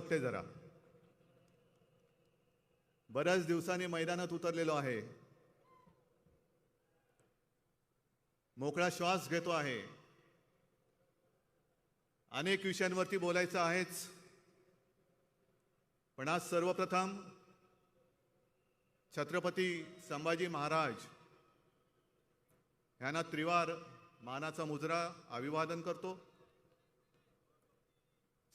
वाटतंय जरा. बऱ्याच दिवसांनी मैदानात उतरलेलो आहे. मोकळा श्वास घेतो आहे. अनेक विषयांवरती बोलायचं आहेच, पण आज सर्वप्रथम छत्रपती संभाजी महाराज यांना त्रिवार मानाचा मुजरा अभिवादन करतो.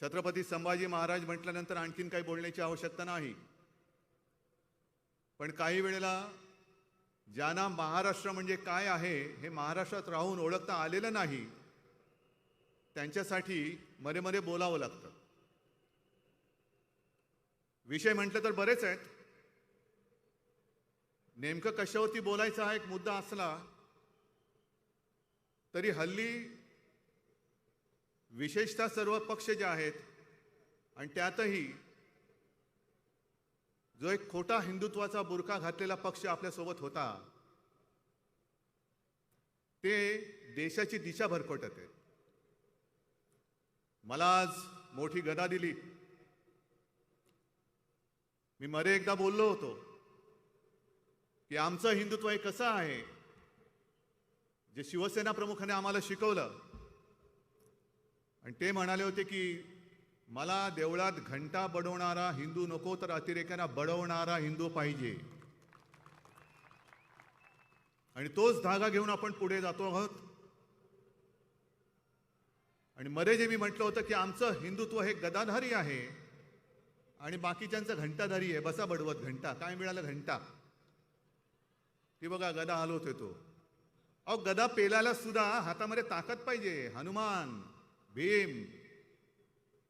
छत्रपती संभाजी महाराज म्हटल्यानंतर आणखीन काही बोलण्याची आवश्यकता नाही, पण काही वेळेला ज्यांना महाराष्ट्र म्हणजे काय आहे हे महाराष्ट्रात राहून ओळखता आलेलं नाही, त्यांच्यासाठी मध्ये मध्ये बोलावं लागतं. विषय म्हटलं तर बरेच आहेत. नेमकं कशावरती बोलायचा हा एक मुद्दा असला तरी हल्ली विशेषतः सर्व पक्ष जे आहेत आणि त्यातही जो एक खोटा हिंदुत्वाचा बुरखा घातलेला पक्ष आपल्यासोबत होता, ते देशाची दिशा भरकटत आहेत. मला आज मोठी गदा दिली. मी मध्ये एकदा बोललो होतो की आमचं हिंदुत्व हे कसं आहे, जे शिवसेना प्रमुखाने आम्हाला शिकवलं. आणि ते म्हणाले होते की मला देवळात घंटा बडवणारा हिंदू नको, तर अतिरेक्यांना बडवणारा हिंदू पाहिजे. आणि तोच धागा घेऊन आपण पुढे जातो आहोत. आणि मध्ये जे मी म्हटलं होतं की आमचं हिंदुत्व हे गदाधारी आहे आणि बाकीच्यांचं घंटाधारी आहे. बसा बडवत घंटा. काय मिळालं? घंटा. ती बघा गदा हलवतोय तो. अहो, गदा पेलायला सुद्धा हातामध्ये ताकद पाहिजे. हनुमान, भीम.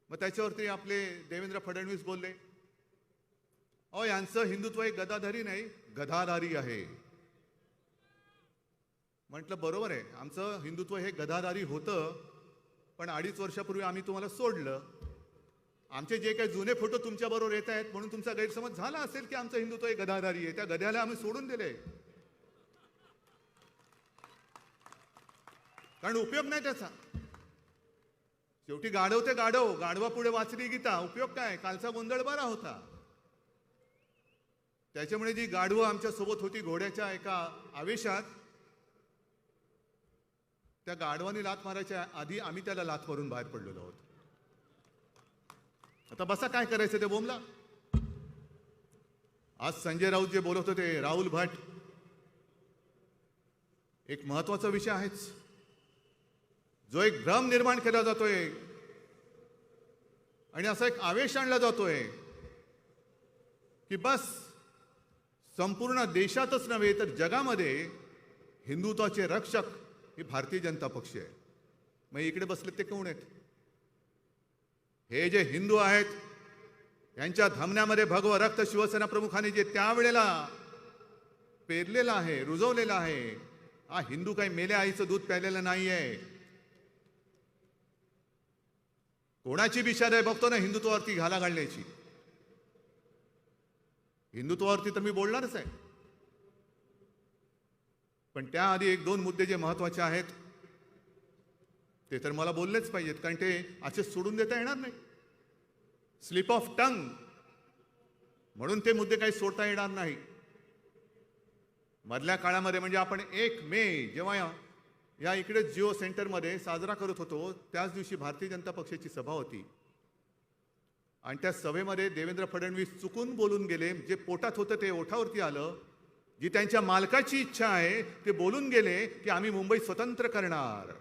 मग त्याच्यावरती आपले देवेंद्र फडणवीस बोलले, अहो यांचं हिंदुत्व हे गदाधारी नाही, गधाधारी आहे. म्हटलं बरोबर आहे, आमचं हिंदुत्व हे गधाधारी होतं, पण 2.5 वर्षापूर्वी आम्ही तुम्हाला सोडलं. आमचे जे काही जुने फोटो तुमच्याबरोबर येत आहेत म्हणून तुमचा गैरसमज झाला असेल की आमचं हिंदुत्व हे गधाधारी आहे. त्या गध्याला आम्ही सोडून दिले, कारण उपयोग नाही त्याचा. शेवटी गाढव ते गाढव, गाढवा पुढे वाचली गीता. उपयोग काय? कालचा गोंधळ बरा होता. त्याच्यामुळे जी गाढवं आमच्या सोबत होती घोड्याच्या एका आवेशात, त्या गाढवानी लात मारायच्या आधी आम्ही त्याला लात मारून बाहेर पडलेलो आहोत. आता बसा, काय करायचं ते बोमला. आज संजय राऊत जे बोलत होते, राहुल भट, एक महत्वाचा विषय आहेच. जो एक भ्रम निर्माण केला जातोय आणि असा एक आवेश आणला जातोय की बस संपूर्ण देशातच नव्हे तर जगामध्ये हिंदुत्वाचे रक्षक हे भारतीय जनता पक्ष आहे. मग इकडे बसले ते कोण आहेत? हे जे हिंदू आहेत, यांच्या धमन्यामध्ये भगवं रक्त शिवसेना प्रमुखांनी जे त्यावेळेला पेरलेलं आहे, रुजवलेलं आहे. हा हिंदू काही मेल्या आईचं दूध प्यायलेलं नाहीये. कोणाची बिचार बघतो ना हिंदुत्वावरती घाला घालण्याची. हिंदुत्वावरती तर मी बोलणारच आहे, पण त्याआधी 1-2 मुद्दे जे महत्वाचे आहेत ते तर मला बोललेच पाहिजेत, कारण ते असे सोडून देता येणार नाही. स्लिप ऑफ टंग म्हणून ते मुद्दे काही सोडता येणार नाही. मधल्या काळामध्ये म्हणजे आपण 1 मे जेव्हा या इकडे जिओ सेंटरमध्ये साजरा करत होतो, त्याच दिवशी भारतीय जनता पक्षाची सभा होती. आणि त्या सभेमध्ये देवेंद्र फडणवीस चुकून बोलून गेले. जे पोटात होतं ते ओठावरती आलं. जी त्यांच्या मालकाची इच्छा आहे ते बोलून गेले की आम्ही मुंबई स्वतंत्र करणार.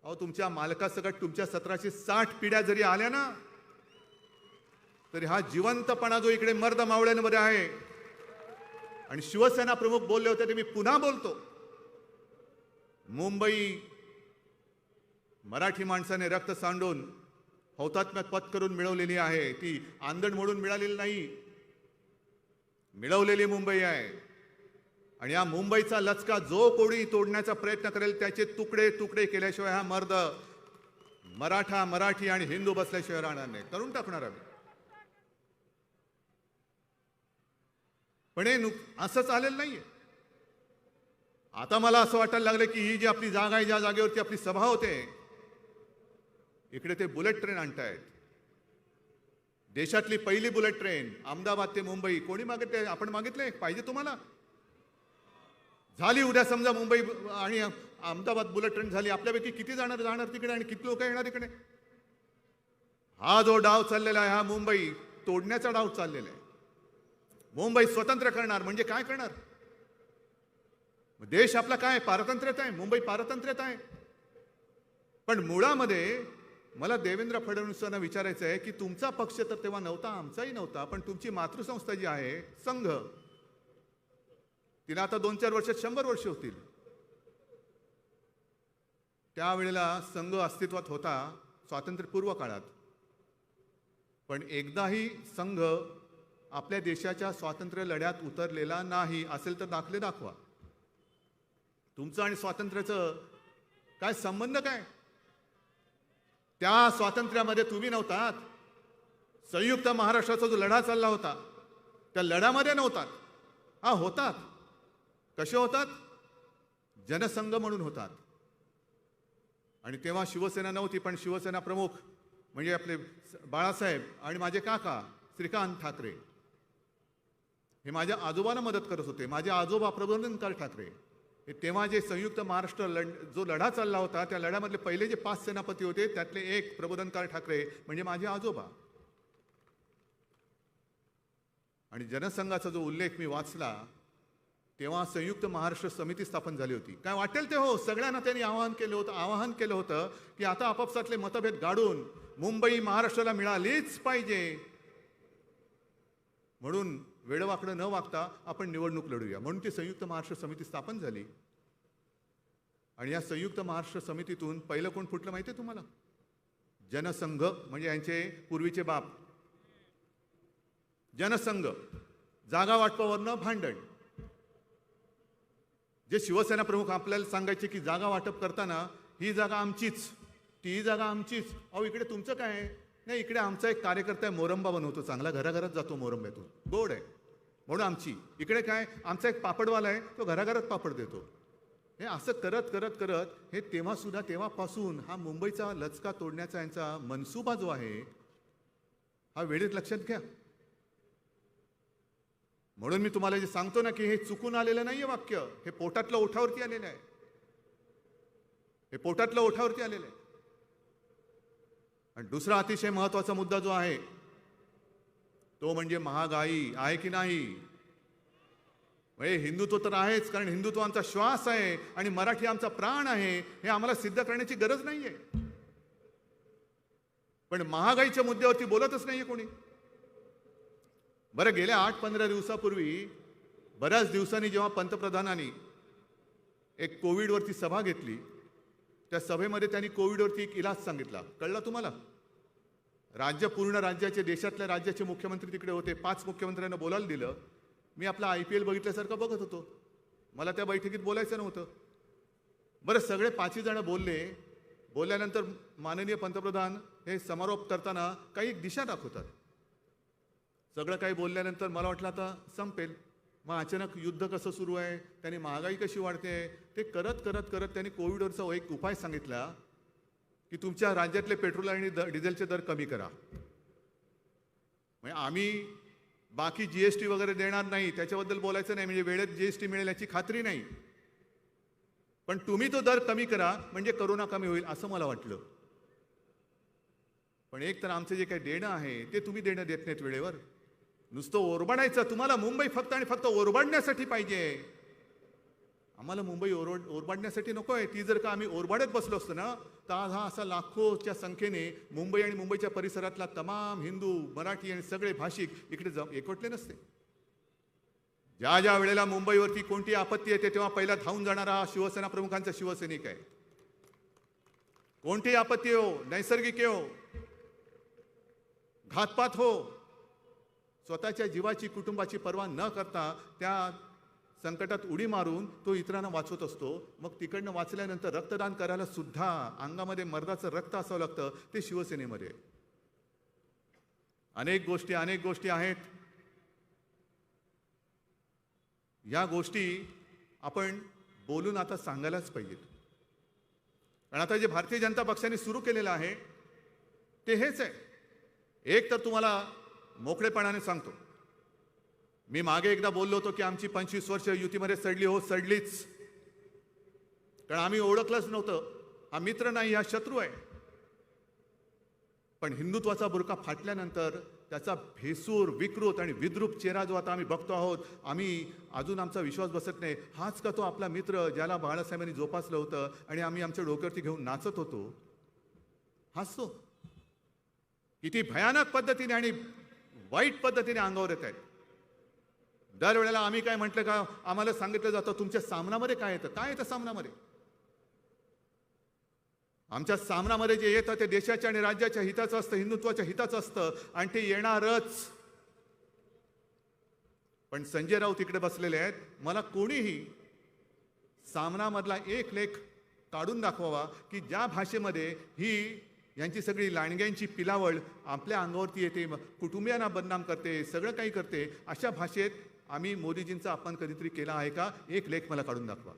अहो, तुमच्या मालकासकट तुमच्या 1760 पिढ्या जरी आल्या ना, तरी हा जिवंतपणा जो इकडे मर्द मावळ्यांमध्ये आहे. आणि शिवसेना प्रमुख बोलले होते ते मी पुन्हा बोलतो, मुंबई मराठी माणसाने रक्त सांडून हौतात्म्य पत्करून मिळवलेली आहे. ती आंदण म्हणून मिळालेली नाही, मिळवलेली मुंबई आहे. आणि या मुंबईचा लचका जो कोणी तोडण्याचा प्रयत्न करेल त्याचे तुकडे तुकडे केल्याशिवाय हा मर्द मराठा, मराठी आणि हिंदू बसल्याशिवाय राहणार नाही. करून टाकणार आम्ही. पण हे असं चालेल नाहीये. आता मला असं वाटायला लागलं की ही जी आपली जागा आहे, ज्या जागेवरती आपली सभा होते, इकडे ते बुलेट ट्रेन आणतायत. देशातली पहिली बुलेट ट्रेन अहमदाबाद ते मुंबई कोणी मागितले? आपण मागितले? पाहिजे तुम्हाला? झाली उद्या समजा मुंबई आणि अहमदाबाद बुलेट ट्रेन झाली, आपल्यापैकी किती जाणार तिकडे आणि किती लोक येणार इकडे? हा जो डाव चाललेला आहे, हा मुंबई तोडण्याचा डाव चाललेला आहे. मुंबई स्वतंत्र करणार म्हणजे काय करणार? देश आपला काय पारतंत्र्यात आहे, मुंबई पारतंत्र्यात आहे. पण मुळामध्ये मला देवेंद्र फडणवीसांना विचारायचं आहे की तुमचा पक्ष तर तेव्हा नव्हता, आमचाही नव्हता, पण तुमची मातृसंस्था जी आहे संघ, तिला आता 2-4 वर्षात 100 वर्ष होतील. त्यावेळेला संघ अस्तित्वात होता स्वातंत्र्यपूर्व काळात, पण एकदाही संघ आपल्या देशाच्या स्वातंत्र्य लढ्यात उतरलेला नाही. असेल तर दाखले दाखवा. तुमचं आणि स्वातंत्र्याचं काय संबंध काय? त्या स्वातंत्र्यामध्ये तुम्ही नव्हतात. संयुक्त महाराष्ट्राचा जो लढा चालला होता त्या लढ्यामध्ये नव्हतात. हा होतात. कसे होतात? जनसंघ म्हणून होतात. आणि तेव्हा शिवसेना नव्हती, पण शिवसेना प्रमुख म्हणजे आपले बाळासाहेब आणि माझे काका श्रीकांत ठाकरे हे माझ्या आजोबांना मदत करत होते. माझे आजोबा प्रबोधनकार ठाकरे हे तेव्हा जे संयुक्त महाराष्ट्र जो लढा चालला होता त्या लढ्यामधले पहिले जे 5 सेनापती होते त्यातले एक प्रबोधनकार ठाकरे म्हणजे माझे आजोबा. आणि जनसंघाचा जो उल्लेख मी वाचला तेव्हा संयुक्त महाराष्ट्र समिती स्थापन झाली होती. काय वाटेल ते हो, सगळ्यांना त्यांनी आवाहन केलं होतं की आता आपापसातले मतभेद गाडून मुंबई महाराष्ट्राला मिळालीच पाहिजे, म्हणून वेडवाकडं न वागता आपण निवडणूक लढूया, म्हणून ती संयुक्त महाराष्ट्र समिती स्थापन झाली. आणि या संयुक्त महाराष्ट्र समितीतून पहिलं कोण फुटलं माहिती आहे तुम्हाला? जनसंघ म्हणजे यांचे पूर्वीचे बाप. जनसंघ, जागा वाटपावरनं भांडण. जे शिवसेना प्रमुख आपल्याला सांगायचे की जागा वाटप करताना ही जागा आमचीच, ती जागा आमचीच. अहो इकडे तुमचं काय आहे? नाही, इकडे आमचा एक कार्यकर्ता आहे, मोरंबा बनवतो चांगला, घराघरात जातो मोरंब्यातून, गोड आहे म्हणून आमची. इकडे काय, आमचा एक पापडवाला आहे, तो घराघरात पापड देतो. हे असं करत करत करत हे तेव्हापासून हा मुंबईचा लचका तोडण्याचा यांचा मनसुबा जो आहे हा वेळेत लक्षात घ्या. म्हणून मी तुम्हाला जे सांगतो ना की हे चुकून आलेलं नाहीये वाक्य, हे पोटातलं ओठावरती आलेलं आहे. हे पोटातलं ओठावरती आलेलं आहे. आणि दुसरा अतिशय महत्वाचा मुद्दा जो आहे तो म्हणजे महागाई आहे की नाही. म्हणजे हिंदुत्व तर आहेच, कारण हिंदुत्व आमचा श्वास आहे आणि मराठी आमचा प्राण आहे, हे आम्हाला सिद्ध करण्याची गरज नाहीये. पण महागाईच्या मुद्द्यावरती बोलतच नाहीये कोणी. बरं, गेल्या 8-15 दिवसापूर्वी बऱ्याच दिवसांनी जेव्हा पंतप्रधानांनी एक कोविडवरती सभा घेतली, त्या सभेमध्ये त्यांनी कोविडवरती एक इलाज सांगितला. कळलं तुम्हाला? पूर्ण राज्याचे, देशातल्या राज्याचे मुख्यमंत्री तिकडे होते. 5 मुख्यमंत्र्यांना बोलायला दिलं. मी आपला IPL बघितल्यासारखं बघत होतो. मला त्या बैठकीत बोलायचं नव्हतं. बरं, सगळे 5ही जण बोलले. बोलल्यानंतर माननीय पंतप्रधान हे समारोप करताना काही एक दिशा दाखवतात. सगळं काही बोलल्यानंतर मला वाटलं आता संपेल. मग अचानक युद्ध कसं सुरू आहे, त्यांनी महागाई कशी वाढते, ते करत करत करत त्यांनी कोविडवरचा एक उपाय सांगितला की तुमच्या राज्यातले पेट्रोल आणि डिझेलचे दर कमी करा. म्हणजे आम्ही बाकी GST वगैरे देणार नाही, त्याच्याबद्दल बोलायचं नाही, म्हणजे वेळेत GST मिळेल याची खात्री नाही, पण तुम्ही तो दर कमी करा म्हणजे करोना कमी होईल असं मला वाटलं. पण एक तर आमचं जे काही देणं आहे ते तुम्ही देणं देत नाहीत वेळेवर. नुसतं ओरबाडायचं. तुम्हाला मुंबई फक्त आणि फक्त ओरबाडण्यासाठी पाहिजे. आम्हाला मुंबई ओरबाडण्यासाठी नको आहे. ती जर का आम्ही ओरबाडत बसलो असतो ना तर आज हा असा लाखोच्या संख्येने मुंबई आणि मुंबईच्या परिसरातला तमाम हिंदू, मराठी आणि सगळे भाषिक इकडे एकवटले नसते. ज्या ज्या वेळेला मुंबईवरती कोणती आपत्ती येते तेव्हा पहिला धावून जाणारा हा शिवसेना प्रमुखांचा शिवसैनिक आहे. कोणती आपत्ती हो, नैसर्गिक हो, घातपात हो, स्वतःच्या जीवाची, कुटुंबाची पर्वा न करता त्या संकटात उडी मारून तो इतरांना वाचवत असतो. मग तिकडनं वाचल्यानंतर रक्तदान करायला सुद्धा अंगामध्ये मर्दाचं रक्त असावं लागतं. ते शिवसेनेमध्ये अनेक गोष्टी आहेत. या गोष्टी आपण बोलून आता सांगायलाच पाहिजेत. कारण आता जे भारतीय जनता पक्षाने सुरू केलेलं आहे ते हेच आहे. एक तर तुम्हाला मोकळेपणाने सांगतो, मी मागे एकदा बोललो होतो की आमची 25 वर्ष युतीमध्ये सडली, हो सडलीच. कारण आम्ही ओळखलंच नव्हतं, हा मित्र नाही, हा शत्रू आहे. पण हिंदुत्वाचा बुरका फाटल्यानंतर त्याचा भेसूर, विकृत आणि विद्रूप चेहरा जो आता आम्ही बघतो आहोत, आम्ही अजून आमचा विश्वास बसत नाही. हाच का तो आपला मित्र ज्याला बाळासाहेबांनी जोपासलं होतं आणि आम्ही आमच्या डोक्यावरती घेऊन नाचत होतो? हाच तो. किती भयानक पद्धतीने आणि वाईट पद्धतीने अंगावर येत आहेत. दरवेळेला आम्ही काय म्हटलं का, आम्हाला सांगितलं जातं तुमच्या सामनामध्ये काय येतं. काय येतं सामनामध्ये? आमच्या सामनामध्ये जे येतं ते देशाच्या आणि राज्याच्या हिताचं असतं, हिंदुत्वाच्या हिताचं असतं आणि ते येणारच. पण संजय राऊत इकडे बसलेले आहेत. मला कोणीही सामनामधला एक लेख काढून दाखवावा की ज्या भाषेमध्ये ही यांची सगळी लांडग्यांची पिलावळ आपल्या अंगावरती येते, कुटुंबियांना बदनाम करते, सगळं काही करते. अशा भाषेत आम्ही मोदीजींचा अपमान कधीतरी केला आहे का? एक लेख मला काढून दाखवा.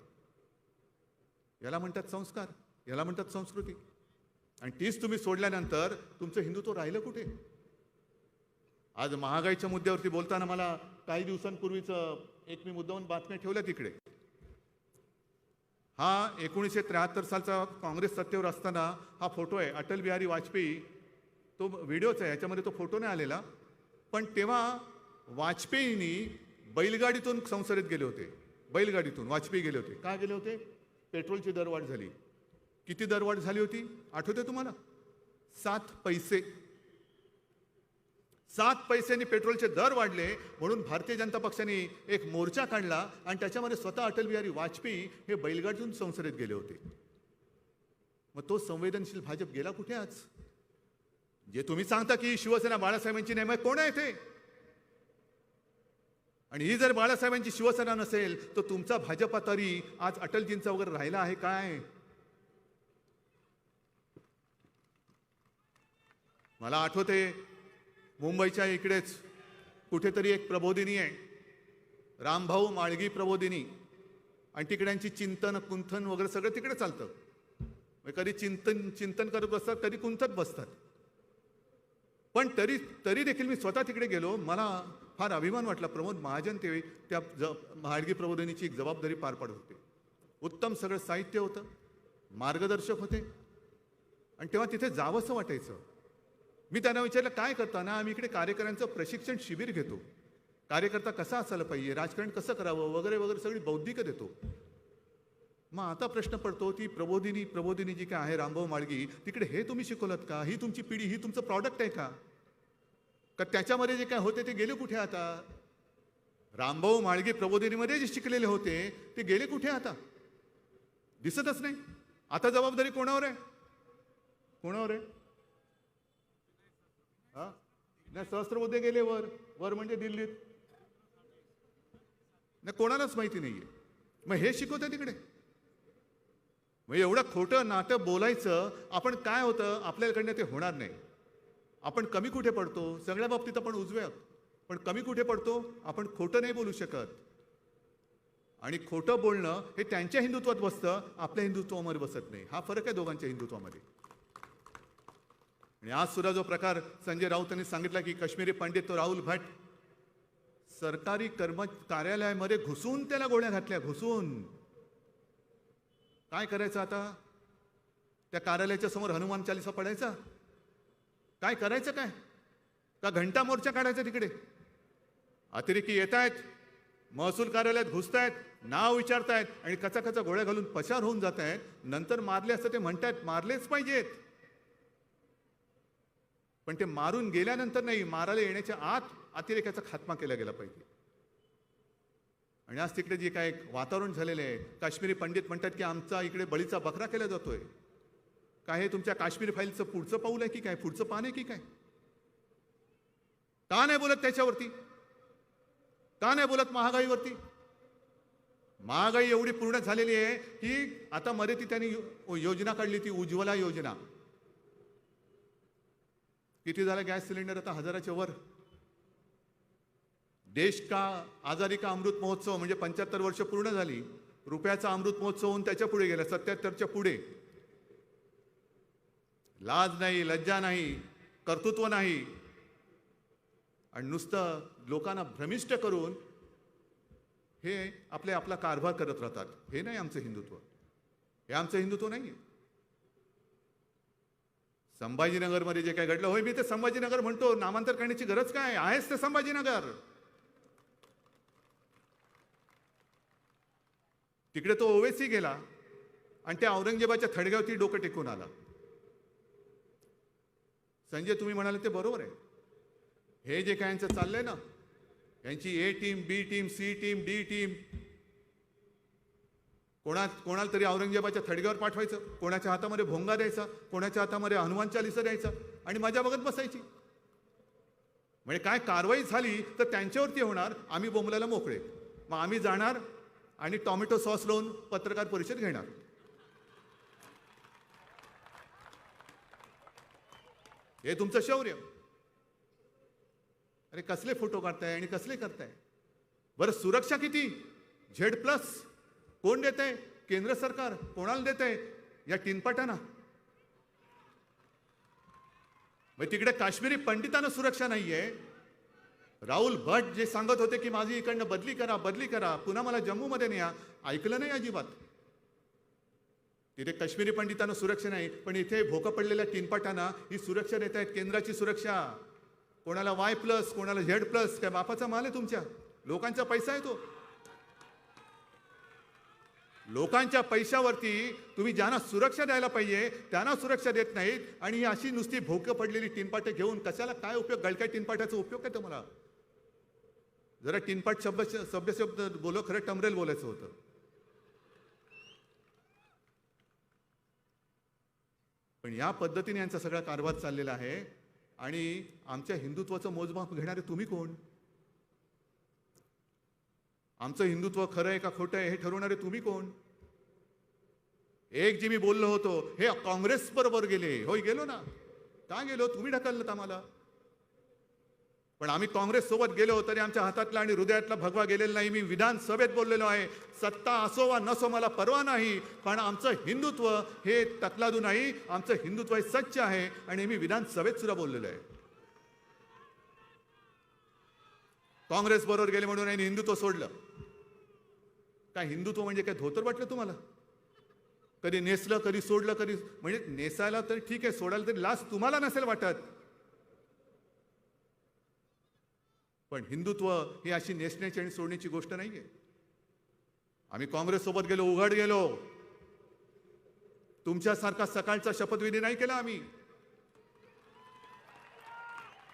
याला म्हणतात संस्कार, याला म्हणतात संस्कृती. आणि तीच तुम्ही सोडल्यानंतर तुमचं हिंदुत्व राहिलं कुठे? आज महागाईच्या मुद्द्यावरती बोलताना मला काही दिवसांपूर्वीच एक मी मुद्दाहून बातम्या ठेवल्या तिकडे. हा 1973 सालचा काँग्रेस सत्तेवर असताना हा फोटो आहे. अटल बिहारी वाजपेयी, तो व्हिडिओच आहे, याच्यामध्ये तो फोटो नाही आलेला. पण तेव्हा वाजपेयींनी बैलगाडीतून संसदेत गेले होते. बैलगाडीतून वाजपेयी गेले होते. काय गेले होते? पेट्रोलची दरवाढ झाली. किती दरवाढ झाली होती आठवते तुम्हाला? 7 पैसे. 7 पैशांनी पेट्रोलचे दर वाढले म्हणून भारतीय जनता पक्षाने एक मोर्चा काढला आणि त्याच्यामध्ये स्वतः अटल बिहारी वाजपेयी हे बैलगाडीतून संसदेत गेले होते. मग तो संवेदनशील भाजप गेला कुठे आज? जे तुम्ही सांगता की शिवसेना बाळासाहेबांची नाही, मग कोण आहे ते? आणि ही जर बाळासाहेबांची शिवसेना नसेल तर तुमचा भाजपा तरी आज अटलजींचा वगैरे राहिला आहे काय? मला आठवते मुंबईच्या इकडेच कुठेतरी एक प्रबोधिनी आहे, रामभाऊ माळगी प्रबोधिनी, आणि तिकड्यांची चिंतन कुंथन वगैरे सगळं तिकडे चालतं. कधी चिंतन करत बसतात, कधी कुंथत बसतात. पण तरी देखील मी स्वतः तिकडे गेलो. मला फार अभिमान वाटला. प्रमोद महाजन ते त्या माळगी प्रबोधिनीची एक जबाबदारी पार पाडत होते. उत्तम सगळं साहित्य होतं, मार्गदर्शक होते, आणि तेव्हा तिथे जावंसं वाटायचं. मी त्यांना विचारलं काय करता ना? आम्ही इकडे कार्यकर्त्यांचं प्रशिक्षण शिबिर घेतो, कार्यकर्ता कसा असायला पाहिजे, राजकारण कसं करावं वगैरे वगैरे सगळी बौद्धिक देतो. मग आता प्रश्न पडतो, ती प्रबोधिनी जी काय आहे रामभाऊ माळगी, तिकडे हे तुम्ही शिकवलत का? ही तुमची पिढी, ही तुमचं प्रॉडक्ट आहे का? का त्याच्यामध्ये जे काय होते ते गेले कुठे आता? रामभाऊ माळगी प्रबोधिनीमध्ये जे शिकलेले होते ते गेले कुठे आता? दिसतच नाही. आता जबाबदारी कोणावर आहे? कोणावर आहे? हा नाही, सहस्त्रबुद्धे गेले वर म्हणजे दिल्लीत. नाही, कोणालाच माहिती नाहीये. मग हे शिकवते तिकडे. मग एवढं खोटं नाटक बोलायचं आपण. काय होतं आपल्याकडनं ते होणार नाही. आपण कमी कुठे पडतो? सगळ्या बाबतीत आपण उजवे आहोत, पण कमी कुठे पडतो? आपण खोटं नाही बोलू शकत. आणि खोटं बोलणं हे त्यांच्या हिंदुत्वात बसतं, आपल्या हिंदुत्वामध्ये बसत नाही. हा फरक आहे दोघांच्या हिंदुत्वामध्ये. आणि आज सुद्धा जो प्रकार संजय राऊतांनी सांगितला की काश्मीरी पंडित तो राहुल भट सरकारी कार्यालयामध्ये घुसून त्याला गोळ्या घातल्या, घुसून. काय करायचं आता? त्या कार्यालयाच्या समोर हनुमान चालीसा पडायचा? काय करायचं? काय का घंटा मोर्चा काढायचा तिकडे? अतिरेकी येत आहेत, महसूल कार्यालयात घुसतायत, नाव विचारतायत आणि कचा गोळ्या घालून पसार होऊन जात आहेत. नंतर मारले असं ते म्हणतायत, मारलेच पाहिजेत. पण ते मारून गेल्यानंतर नाही, मारायला येण्याच्या आत अतिरेकाचा खात्मा केला गेला पाहिजे. आणि आज तिकडे जे काय वातावरण झालेलं आहे, काश्मीरी पंडित म्हणतात की आमचा इकडे बळीचा बकरा केला जातोय. काय हे तुमच्या काश्मीर फाईलचं पुढचं पाऊल आहे की काय? पुढचं पान आहे की काय? का नाही बोलत त्याच्यावरती? का नाही बोलत महागाईवरती? महागाई एवढी पूर्ण झालेली आहे की आता मध्ये ती त्यांनी योजना काढली, ती उज्ज्वला योजना. किती झाला गॅस सिलेंडर आता? 1000च्या वर. देश का आजादी का अमृत महोत्सव म्हणजे 75 वर्ष पूर्ण झाली. रुपयाचा अमृत महोत्सव होऊन त्याच्या पुढे गेला, 77च्या पुढे. लाज नाही, लज्जा नाही, कर्तृत्व नाही. आणि नुसतं लोकांना भ्रमिष्ट करून हे आपला कारभार करत राहतात. हे नाही आमचं हिंदुत्व. हे आमचं हिंदुत्व नाही आहे. संभाजीनगरमध्ये जे काय घडलं, होय मी ते संभाजीनगर म्हणतो, नामांतर करण्याची गरज काय आहेच ते संभाजीनगर. तिकडे तो ओवेसी गेला आणि त्या औरंगजेबाच्या थडग्यावरती डोकं टेकून आला. संजय तुम्ही म्हणाले ते बरोबर आहे. हे जे काय यांचं चाललंय ना, यांची A team, B team, C team, D team, कोणाला तरी औरंगजेबाच्या थडग्यावर पाठवायचं, कोणाच्या हातामध्ये भोंगा द्यायचा, कोणाच्या हातामध्ये हनुमान चालीसा द्यायचा आणि मजा बघत बसायची. म्हणजे काय कारवाई झाली तर त्यांच्यावरती होणार, आम्ही बोंबलायला मोकळे. मग आम्ही जाणार आणि टोमॅटो सॉस लावून पत्रकार परिषद घेणार. हे तुमचं शौर्य. अरे कसले फोटो काढताय आणि कसले करताय. बरं सुरक्षा किती? Z+ कोण देत आहे? केंद्र सरकार. कोणाला देत आहे? या टिनपाटांना. मग तिकडे काश्मीरी पंडितांना सुरक्षा नाहीये. राहुल भट जे सांगत होते की माझी इकडनं बदली करा, पुन्हा मला जम्मूमध्ये न्या, ऐकलं नाही अजिबात. तिथे काश्मीरी पंडितांना सुरक्षा नाही, पण इथे भोकं पडलेल्या टिनपाटांना ही सुरक्षा देत आहेत, केंद्राची सुरक्षा. कोणाला Y+, कोणाला Z+. काय बापाचा माल आहे तुमच्या? लोकांचा पैसा आहे तो. लोकांच्या पैशावरती तुम्ही ज्यांना सुरक्षा द्यायला पाहिजे त्यांना सुरक्षा देत नाहीत. आणि ही अशी नुसती भोकं पडलेली टिनपाटे घेऊन कशाला काय उपयोग? गळक्या टिनपाटाचा उपयोग काय तुम्हाला? जरा टिनपाट शब्द बोलो, खरं टमरेल बोलायचं होतं. पण या पद्धतीने यांचा सगळा कारभार चाललेला आहे. आणि आमच्या हिंदुत्वाचं मोजमाप घेणारे तुम्ही कोण? आमचं हिंदुत्व खरं आहे का खोटं आहे हे ठरवणारे तुम्ही कोण? एक जी मी बोललो होतो, हे काँग्रेस बरोबर गेले. होय गेलो ना. का गेलो? तुम्ही ढकललं आम्हाला. पण आम्ही काँग्रेस सोबत गेलो तरी आमच्या हातातला आणि हृदयातला भगवा गेलेला नाही. मी विधानसभेत बोललेलो आहे, सत्ता असो वा नसो मला परवा नाही, पण आमचं हिंदुत्व हे तकलादू नाही. आमचं हिंदुत्व हे सच्च आहे. आणि मी विधानसभेत सुद्धा बोललेलो आहे. काँग्रेस बरोबर गेले म्हणून यांनी हिंदुत्व सोडलं. काय हिंदुत्व म्हणजे काय धोतर वाटलं तुम्हाला? कधी नेसलं, कधी सोडलं, कधी. म्हणजे नेसायला तर ठीक आहे, सोडायला तरी लाज तुम्हाला नसेल वाटत. पण हिंदुत्व ही अशी नेसण्याची आणि सोडण्याची गोष्ट नाहीये. आम्ही काँग्रेस सोबत गेलो, उघड गेलो. तुमच्यासारखा सकाळचा शपथविधी नाही केला आम्ही.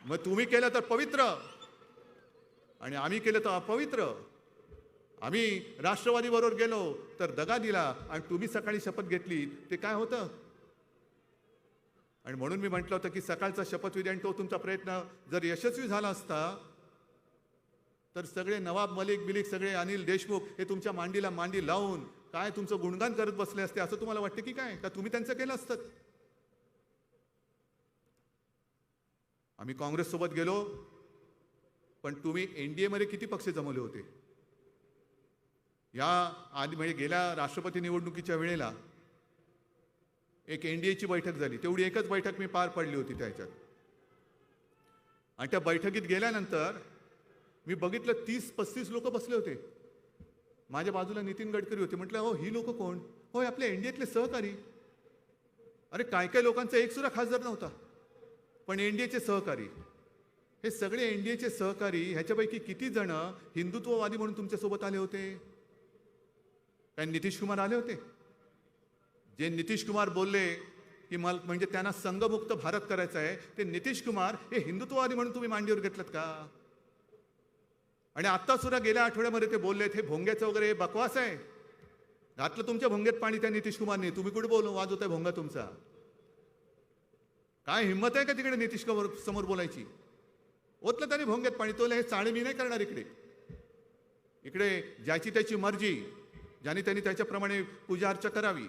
मग तुम्ही केलं तर पवित्र आणि आम्ही केलं तर अपवित्र. आम्ही राष्ट्रवादी बरोबर गेलो तर दगा दिला आणि तुम्ही सकाळी शपथ घेतली ते काय होतं? आणि म्हणून मी म्हटलं होतं की सकाळचा शपथविधी आणि तो तुमचा प्रयत्न जर यशस्वी झाला असता तर सगळे नवाब मलिक बिलिक, सगळे अनिल देशमुख हे तुमच्या मांडीला मांडी लावून काय तुमचं गुणगान करत बसले असते असं तुम्हाला वाटतं की काय? का तुम्ही त्यांचं केलं असतं? आम्ही काँग्रेस सोबत गेलो, पण तुम्ही NDA मध्ये किती पक्ष जमवले होते? या आधी म्हणजे गेल्या राष्ट्रपती निवडणुकीच्या वेळेला एक NDA ची बैठक झाली. तेवढी एकच बैठक मी पार पडली होती त्याच्यात. आणि त्या बैठकीत गेल्यानंतर मी बघितलं 30-35 लोक बसले होते. माझ्या बाजूला नितीन गडकरी होते. म्हटलं हो ही लोक कोण? होय आपले NDAतले सहकारी. अरे काय काय लोकांचा एक सुद्धा खासदार नव्हता, पण NDAचे सहकारी. हे सगळे NDAचे सहकारी, ह्याच्यापैकी किती जण हिंदुत्ववादी म्हणून तुमच्या सोबत आले होते? काय नितीश कुमार आले होते? जे नितीश कुमार बोलले की म्हणजे त्यांना संघमुक्त भारत करायचा आहे, ते नितीश कुमार हे हिंदुत्ववादी म्हणून तुम्ही मांडीवर घेतलं का? आणि आता सुद्धा गेल्या आठवड्यामध्ये ते बोललेत हे भोंग्याचं वगैरे बकवास आहे. घातलं तुमच्या भोंग्यात पाणी त्या नितीश कुमारने. तुम्ही कुठे वाजवताय भोंगा तुमचा? काय हिंमत आहे का तिकडे नितीश कुमार समोर बोलायची? ओतलं त्याने भोंग्यात पाणी. तो हे चाळे मी नाही करणार इकडे. इकडे ज्याची त्याची मर्जी, ज्याने त्यांनी त्याच्याप्रमाणे पूजा अर्चा करावी.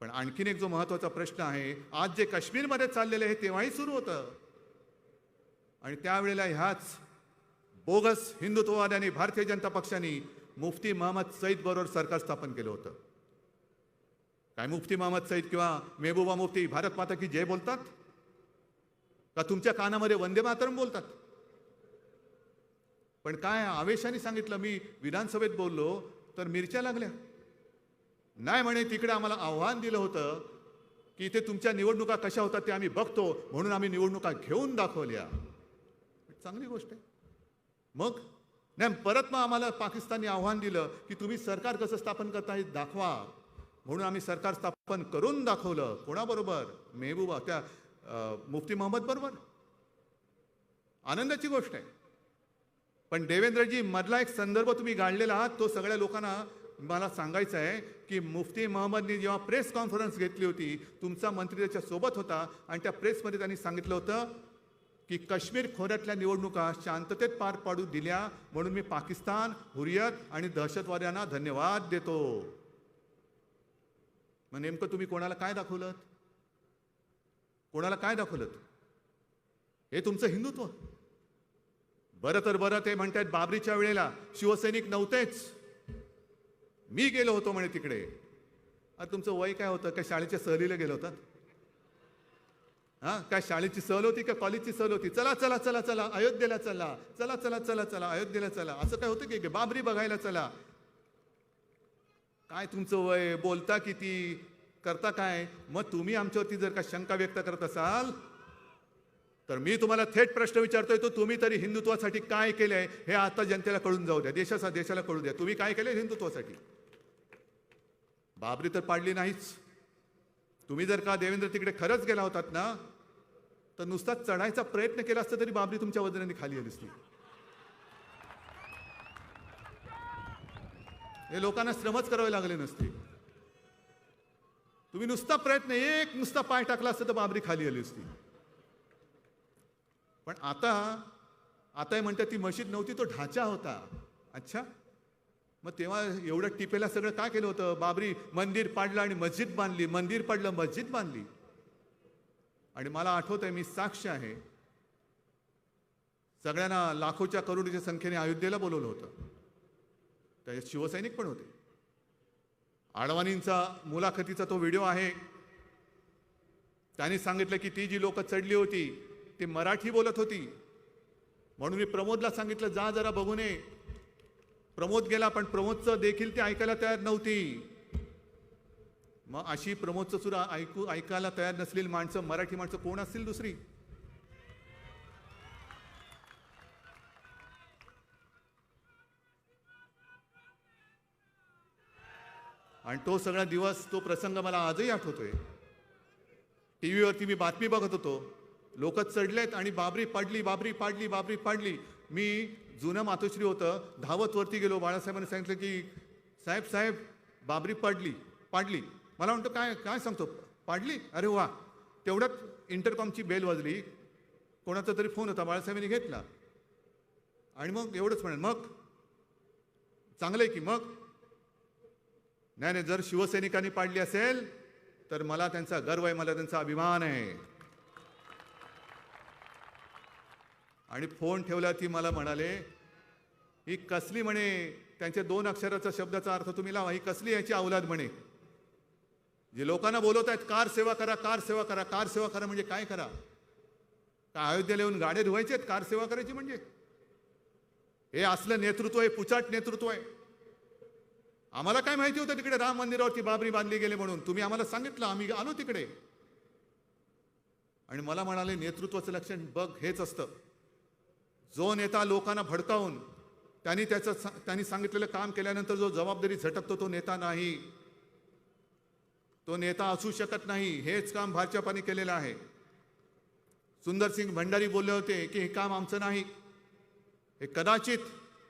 पण आणखीन एक जो महत्वाचा प्रश्न आहे, आज जे काश्मीरमध्ये चाललेलं आहे तेव्हाही सुरू होतं. आणि त्यावेळेला ह्याच बोगस हिंदुत्ववाद्यांनी, भारतीय जनता पक्षाने मुफ्ती महम्मद सईद बरोबर सरकार स्थापन केलं होतं. काय मुफ्ती महम्मद सईद किंवा मेहबूबा मुफ्ती भारत माता की जय बोलतात? का तुमच्या कानामध्ये वंदे मातरम बोलतात? पण काय आवेशाने सांगितलं, मी विधानसभेत बोललो तर मिरच्या लागल्या. नाही म्हणे, तिकडे आम्हाला आव्हान दिलं होतं की इथे तुमच्या निवडणुका कशा होतात ते आम्ही बघतो, म्हणून आम्ही निवडणुका घेऊन दाखवल्या. चांगली गोष्ट आहे. मग नाही, परत मग आम्हाला पाकिस्तानने आव्हान दिलं की तुम्ही सरकार कसं स्थापन करताय दाखवा, म्हणून आम्ही सरकार स्थापन करून दाखवलं. कोणाबरोबर? मेहबूबा, त्या मुफ्ती मोहम्मद बरोबर. आनंदाची गोष्ट आहे. पण देवेंद्रजी, मधला एक संदर्भ तुम्ही गाडलेला आहात, तो सगळ्या लोकांना मला सांगायचं आहे की मुफ्ती मोहम्मदनी जेव्हा प्रेस कॉन्फरन्स घेतली होती, तुमचा मंत्री त्याच्या सोबत होता आणि त्या प्रेसमध्ये त्यांनी सांगितलं होतं की काश्मीर खोऱ्यातल्या निवडणुका शांततेत पार पाडू दिल्या, म्हणून मी पाकिस्तान, हुरियत आणि दहशतवाद्यांना धन्यवाद देतो. मग नेमकं तुम्ही कोणाला काय दाखवलं? कोणाला काय दाखवलं? हे तुमचं हिंदुत्व. बरं तर बरं, ते म्हणतात बाबरीच्या वेळेला शिवसैनिक नव्हतेच, मी गेलो होतो म्हणे तिकडे. अरे तुमचं वय काय होतं? काय शाळेच्या सहलीला गेलो होतात? हा, काय शाळेची सहल होती का कॉलेजची सहल होती? चला चला चला चला अयोध्येला चला, चला चला चला चला अयोध्येला चला, असं काय होतं की बाबरी बघायला चला? काय तुमचं वय? बोलता किती? करता काय? मग तुम्ही आमच्यावरती जर का शंका व्यक्त करत असाल तर मी तुम्हाला थेट प्रश्न विचारतोय, तो तुम्ही तरी हिंदुत्वासाठी काय केलंय हे आता जनतेला कळून जाऊ द्या, देशाला कळू द्या. तुम्ही काय केलंय हिंदुत्वासाठी? बाबरी तर पाडली नाहीच. तुम्ही जर का देवेंद्र तिकडे खरंच गेला होतात ना, तर नुसता चढायचा प्रयत्न केला असता तरी बाबरी तुमच्या वजनाने खाली आली असती. हे लोकांना श्रमच करावे लागले नसते. तुम्ही नुसता प्रयत्न, एक नुसता पाय टाकला असता तर बाबरी खाली आली असती. पण आता म्हणतात ती मशीद नव्हती, तो ढाचा होता. अच्छा, मग तेव्हा एवढं टिपेला सगळं काय केलं होतं? बाबरी मंदिर पाडलं आणि मस्जिद बांधली, मंदिर पाडलं मस्जिद बांधली. आणि मला आठवत आहे, मी साक्ष आहे, सगळ्यांना लाखोच्या करोडीच्या संख्येने अयोध्येला बोलवलं होतं. त्याच्यात शिवसैनिक पण होते. आडवाणींचा मुलाखतीचा तो व्हिडिओ आहे. त्यांनी सांगितलं की ती जी लोक चढली होती ती मराठी बोलत होती, म्हणून मी प्रमोदला सांगितलं जा जरा बघून ये. प्रमोद गेला, पण प्रमोदचं देखील ते ऐकायला तयार नव्हती. मग अशी प्रमोदचं सुद्धा ऐकायला तयार नसलेली माणसं, मराठी माणसं कोण असतील दुसरी? आणि तो सगळा दिवस, तो प्रसंग मला आजही आठवतोय. टीव्हीवरती मी बातमी बघत होतो, लोक चढलेत आणि बाबरी पाडली, बाबरी पाडली, बाबरी पाडली. मी जुनं मातोश्री होतं, धावत वरती गेलो. बाळासाहेबांनी सांगितलं की साहेब साहेब बाबरी पाडली पाडली. मला म्हणतो काय काय सांगतो, पाडली? अरे वा. तेवढ्यात इंटरकॉमची बेल वाजली. कोणाचा तरी फोन होता, बाळासाहेबांनी घेतला आणि मग एवढंच म्हणेल, मग चांगलं आहे की मग? नाही नाही, जर शिवसैनिकांनी पाडली असेल तर मला त्यांचा गर्व आहे, मला त्यांचा अभिमान आहे. आणि फोन ठेवला ती मला म्हणाले ही कसली, म्हणे त्यांच्या 2 अक्षराचा शब्दाचा अर्थ तुम्ही लावा, ही कसली याची अवलाद म्हणे. जे लोकांना बोलवत आहेत कार सेवा करा, कार सेवा करा, कार सेवा करा, म्हणजे काय करा? काय अयोध्येला येऊन गाड्या धुवायचे आहेत कार सेवा करायची म्हणजे? हे असलं नेतृत्व आहे, पुचाट नेतृत्व आहे. आम्हाला काय माहिती होतं तिकडे राम मंदिरावरती बाबरी बांधली गेले म्हणून? तुम्ही आम्हाला सांगितलं, आम्ही आलो तिकडे. आणि मला म्हणाले नेतृत्वाचं लक्षण बघ हेच असतं, जो नेता लोकांना भडकावून त्यांनी सांगितलेलं काम केल्यानंतर जो जबाबदारी झटकतो तो नेता नाही, तो नेता असू शकत नाही. हेच काम भाजपाने केलेलं आहे. सुंदरसिंग भंडारी बोलले होते की हे काम आमचं नाही, हे कदाचित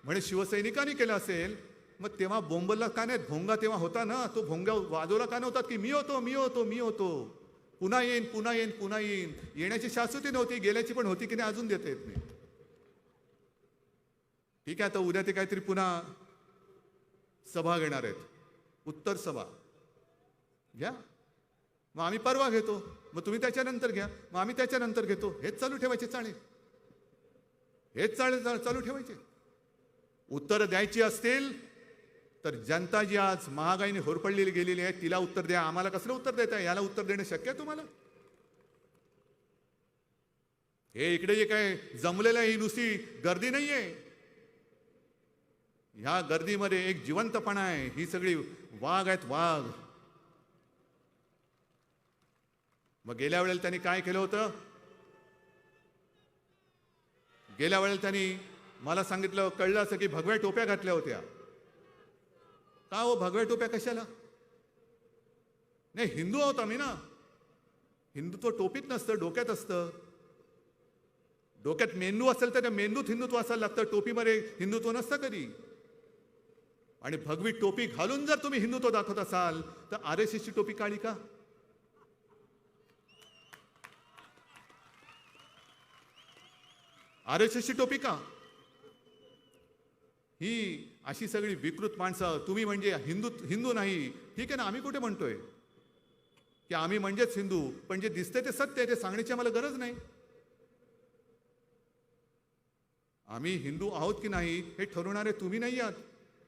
म्हणे शिवसैनिकांनी केलं असेल. मग तेव्हा बोंबलला का नाही? भोंगा तेव्हा होता ना, तो भोंगा वाजवला का नव्हता की मी होतो मी होतो मी होतो, पुन्हा येईन पुन्हा येईन पुन्हा येईन? येण्याची शाश्वती नव्हती, गेल्याची पण होती की नाही अजून देता येत नाही. ठीक आहे, आता उद्या ते काहीतरी पुन्हा सभा घेणार आहेत, उत्तर सभा घ्या, मग आम्ही परवा घेतो, मग तुम्ही त्याच्यानंतर घ्या, मग आम्ही त्याच्यानंतर घेतो. हेच चालू ठेवायचे चाळे, हेच चालू ठेवायचे. उत्तर द्यायची असतील तर जनता जी आज महागाईने होरपडलेली गेलेली आहे तिला उत्तर द्या. आम्हाला कसलं उत्तर देताय? याला उत्तर देणं शक्य आहे तुम्हाला? हे इकडे जे काय जमलेलं आहे ही नुसती गर्दी नाहीये. ह्या गर्दीमध्ये एक जिवंतपणा आहे. ही सगळी वाघ आहेत, वाघ. मग गेल्या वेळेला त्यांनी काय केलं होतं? गेल्या वेळेला त्यांनी मला सांगितलं, कळलं असं की भगव्या टोप्या घातल्या होत्या. का हो भगव्या टोप्या कशाला? नाही, हिंदू आहोत आम्ही ना. हिंदुत्व टोपीत नसतं, डोक्यात असतं. डोक्यात मेंदू असेल तर त्या मेंदूत हिंदुत्व असायला लागतं, टोपीमध्ये हिंदुत्व नसतं कधी. आणि भगवी टोपी घालून जर तुम्ही हिंदुत्व दाखवत असाल तर RSSची टोपी काढी का? RSSची टोपी का? ही अशी सगळी विकृत माणसं. तुम्ही म्हणजे हिंदू नाही, ठीक आहे ना, आम्ही कुठे म्हणतोय की आम्ही म्हणजेच हिंदू, पण जे दिसते ते सत्य आहे, ते सांगण्याची आम्हाला गरज नाही. आम्ही हिंदू आहोत की नाही हे ठरवणारे तुम्ही नाही आहात.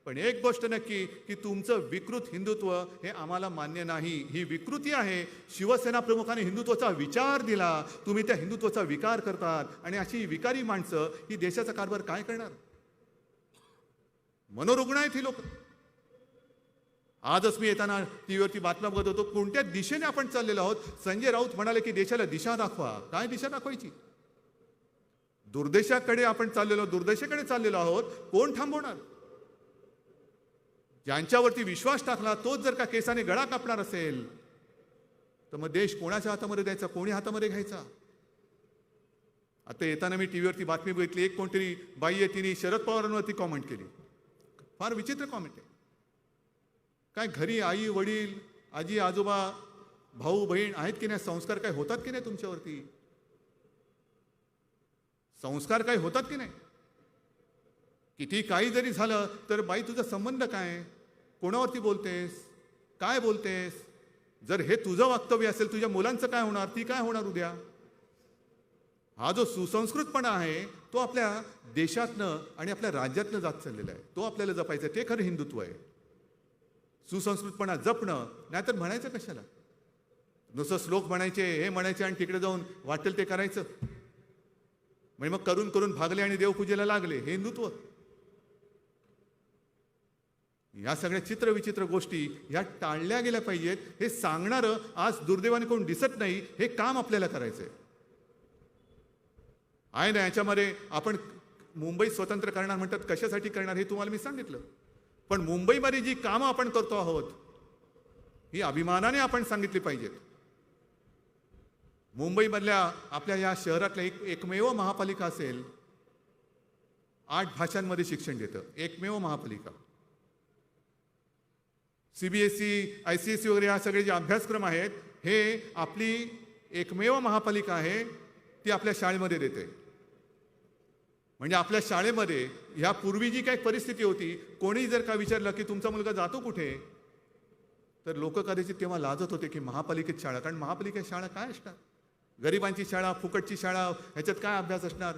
पण एक गोष्ट नक्की की तुमचं विकृत हिंदुत्व हे आम्हाला मान्य नाही. ही विकृती आहे. शिवसेना प्रमुखाने हिंदुत्वाचा विचार दिला, तुम्ही त्या हिंदुत्वाचा विकार करतात. आणि अशी विकारी माणसं ही देशाचा कारभार काय करणार? मनोरुग्ण आहेत ही लोक. आजच मी येताना टीव्हीवरती बातम्या बघत होतो, कोणत्या दिशेने आपण चाललेलो आहोत. संजय राऊत म्हणाले की देशाला दिशा दाखवा. काय दिशा दाखवायची? दुर्देशाकडे आपण चाललेलो, दुर्देशाकडे चाललेलो आहोत. कोण थांबवणार? ज्यांच्यावरती विश्वास टाकला तोच जर का केसाने गळा कापणार असेल तर मग देश कोणाच्या हातामध्ये द्यायचा, कोणी हातामध्ये घ्यायचा? आता येताना मी टीव्हीवरती बातमी बघितली, एक कोणतरी बाई आहे, तिने शरद पवारांवरती कॉमेंट केली. फार विचित्र कॉमेंट आहे. काय घरी आई वडील आजी आजोबा भाऊ बहीण आहेत की नाही? संस्कार काय होतात की नाही तुमच्यावरती? संस्कार काय होतात की नाही? किती काही जरी झालं तर बाई तुझा संबंध काय? कोणावरती बोलतेस? काय बोलतेस? जर हे तुझं वक्तव्य असेल, तुझ्या मुलांचं काय होणार? ती काय होणार उद्या? हा जो सुसंस्कृतपणा आहे तो आपल्या देशातनं आणि आपल्या राज्यातनं जात चाललेला आहे. तो आपल्याला जपायचा आहे. ते खरं हिंदुत्व आहे. सुसंस्कृतपणा जपणं, नाहीतर म्हणायचं कशाला? नुसतं श्लोक म्हणायचे, हे म्हणायचे आणि तिकडे जाऊन वाटेल ते करायचं. म्हणजे मग करून करून भागले आणि देवपूजेला लागले. हे हिंदुत्व? या सगळ्या चित्रविचित्र गोष्टी ह्या टाळल्या गेल्या पाहिजेत. हे सांगणारं आज दुर्दैवाने कोण दिसत नाही. हे काम आपल्याला करायचंय आहे ना. याच्यामध्ये आपण मुंबई स्वतंत्र करणार म्हणतात, कशासाठी करणार हे तुम्हाला मी सांगितलं. पण मुंबईमध्ये जी कामं आपण करतो आहोत ही अभिमानाने आपण सांगितली पाहिजेत. मुंबईमधल्या आपल्या या शहरातल्या एकमेव महापालिका असेल 8 भाषांमध्ये शिक्षण देतं. एकमेव महापालिका. CBSE ICSE वगैरे हा सगळे जे अभ्यासक्रम आहेत हे आपली एकमेव महापालिका आहे, ती आपल्या शाळेमध्ये देते. म्हणजे आपल्या शाळेमध्ये यापूर्वी जी काही परिस्थिती होती, कोणी जर का विचारलं की तुमचा मुलगा जातो कुठे, तर लोक कदाचित तेव्हा लाजत होते की महापालिकेत शाळा. कारण महापालिकेत शाळा काय असणार? गरिबांची शाळा, फुकटची शाळा, ह्याच्यात काय अभ्यास असणार?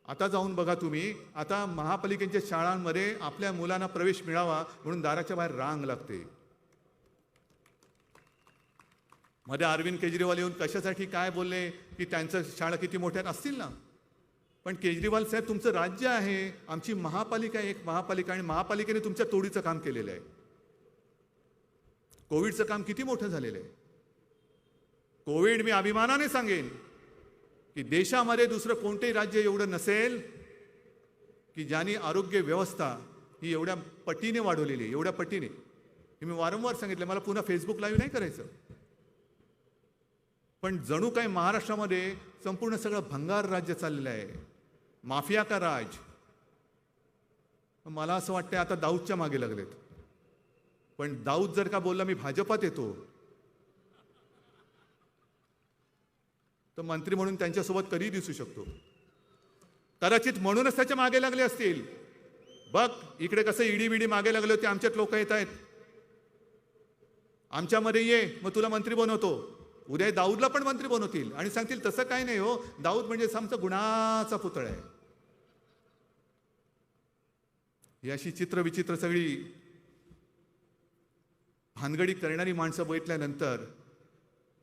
आता जाऊन बघा तुम्ही, आता महापालिकेच्या शाळांमध्ये आपल्या मुलांना प्रवेश मिळावा म्हणून दाराच्या बाहेर रांग लागते. मध्ये अरविंद केजरीवाल येऊन कशासाठी काय बोलले की त्यांचं शाळा किती मोठ्या असतील ना. पण केजरीवाल साहेब, तुमचं राज्य आहे, आमची महापालिका आहे, एक महापालिका, आणि महापालिकेने तुमच्या तोडीचं काम केलेलं आहे. कोविडचं काम किती मोठं झालेलं आहे. कोविड, मी अभिमानाने सांगेन की देशामध्ये दुसरं कोणतेही राज्य एवढं नसेल की ज्यांनी आरोग्य व्यवस्था ही एवढ्या पटीने वाढवलेली आहे. एवढ्या पटीने. हे मी वारंवार सांगितलं, मला पुन्हा फेसबुक लाईव्ह नाही करायचं. पण जणू काही महाराष्ट्रामध्ये संपूर्ण सगळं भंगार राज्य चाललेलं आहे. माफिया का राज. मला असं वाटतं आता दाऊदच्या मागे लागलेत. पण दाऊद जर का बोलला मी भाजपात येतो, तर मंत्री म्हणून त्यांच्यासोबत कधी दिसू शकतो. कदाचित म्हणूनच त्याच्या मागे लागले असतील. बघ इकडे कसं ईडी मागे लागले होते, आमच्यात लोक येत आहेत, आमच्यामध्ये ये, मग तुला मंत्री बनवतो. उद्या दाऊदला पण मंत्री बनवतील आणि सांगतील तसं काही नाही हो, दाऊद म्हणजे आमचा गुणाचा पुतळा आहे. ही अशी चित्रविचित्र सगळी भानगडी करणारी माणसं बघितल्यानंतर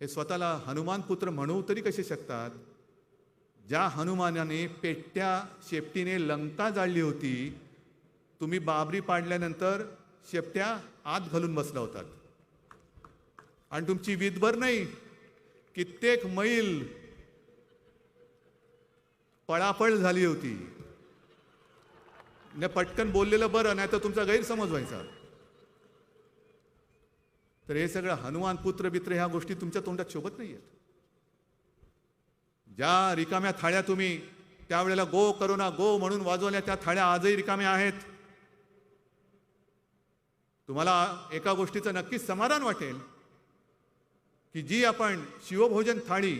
हे स्वतःला हनुमान पुत्र म्हणू तरी कसे शकतात? ज्या हनुमानाने पेट्या शेपटीने लंका जाळली होती, तुम्ही बाबरी पाडल्यानंतर शेपट्या आत घालून बसला होतात आणि तुमची विधभर नाही, कित्येक मैल पळापळ झाली होती. ने पटकन बोललेलं बरं, नाही तर तुमचा गैरसमज व्हायचा. तर हे सगळं हनुमान पुत्र बित्र ह्या गोष्टी तुमच्या तोंडात शोभत नाहीयेत. ज्या रिकाम्या थाळ्या तुम्ही त्यावेळेला गो करोना गो म्हणून वाजवल्या, त्या थाळ्या आजही रिकाम्या आहेत. तुम्हाला एका गोष्टीचं नक्कीच समाधान वाटेल की जी आपण शिवभोजन थाळी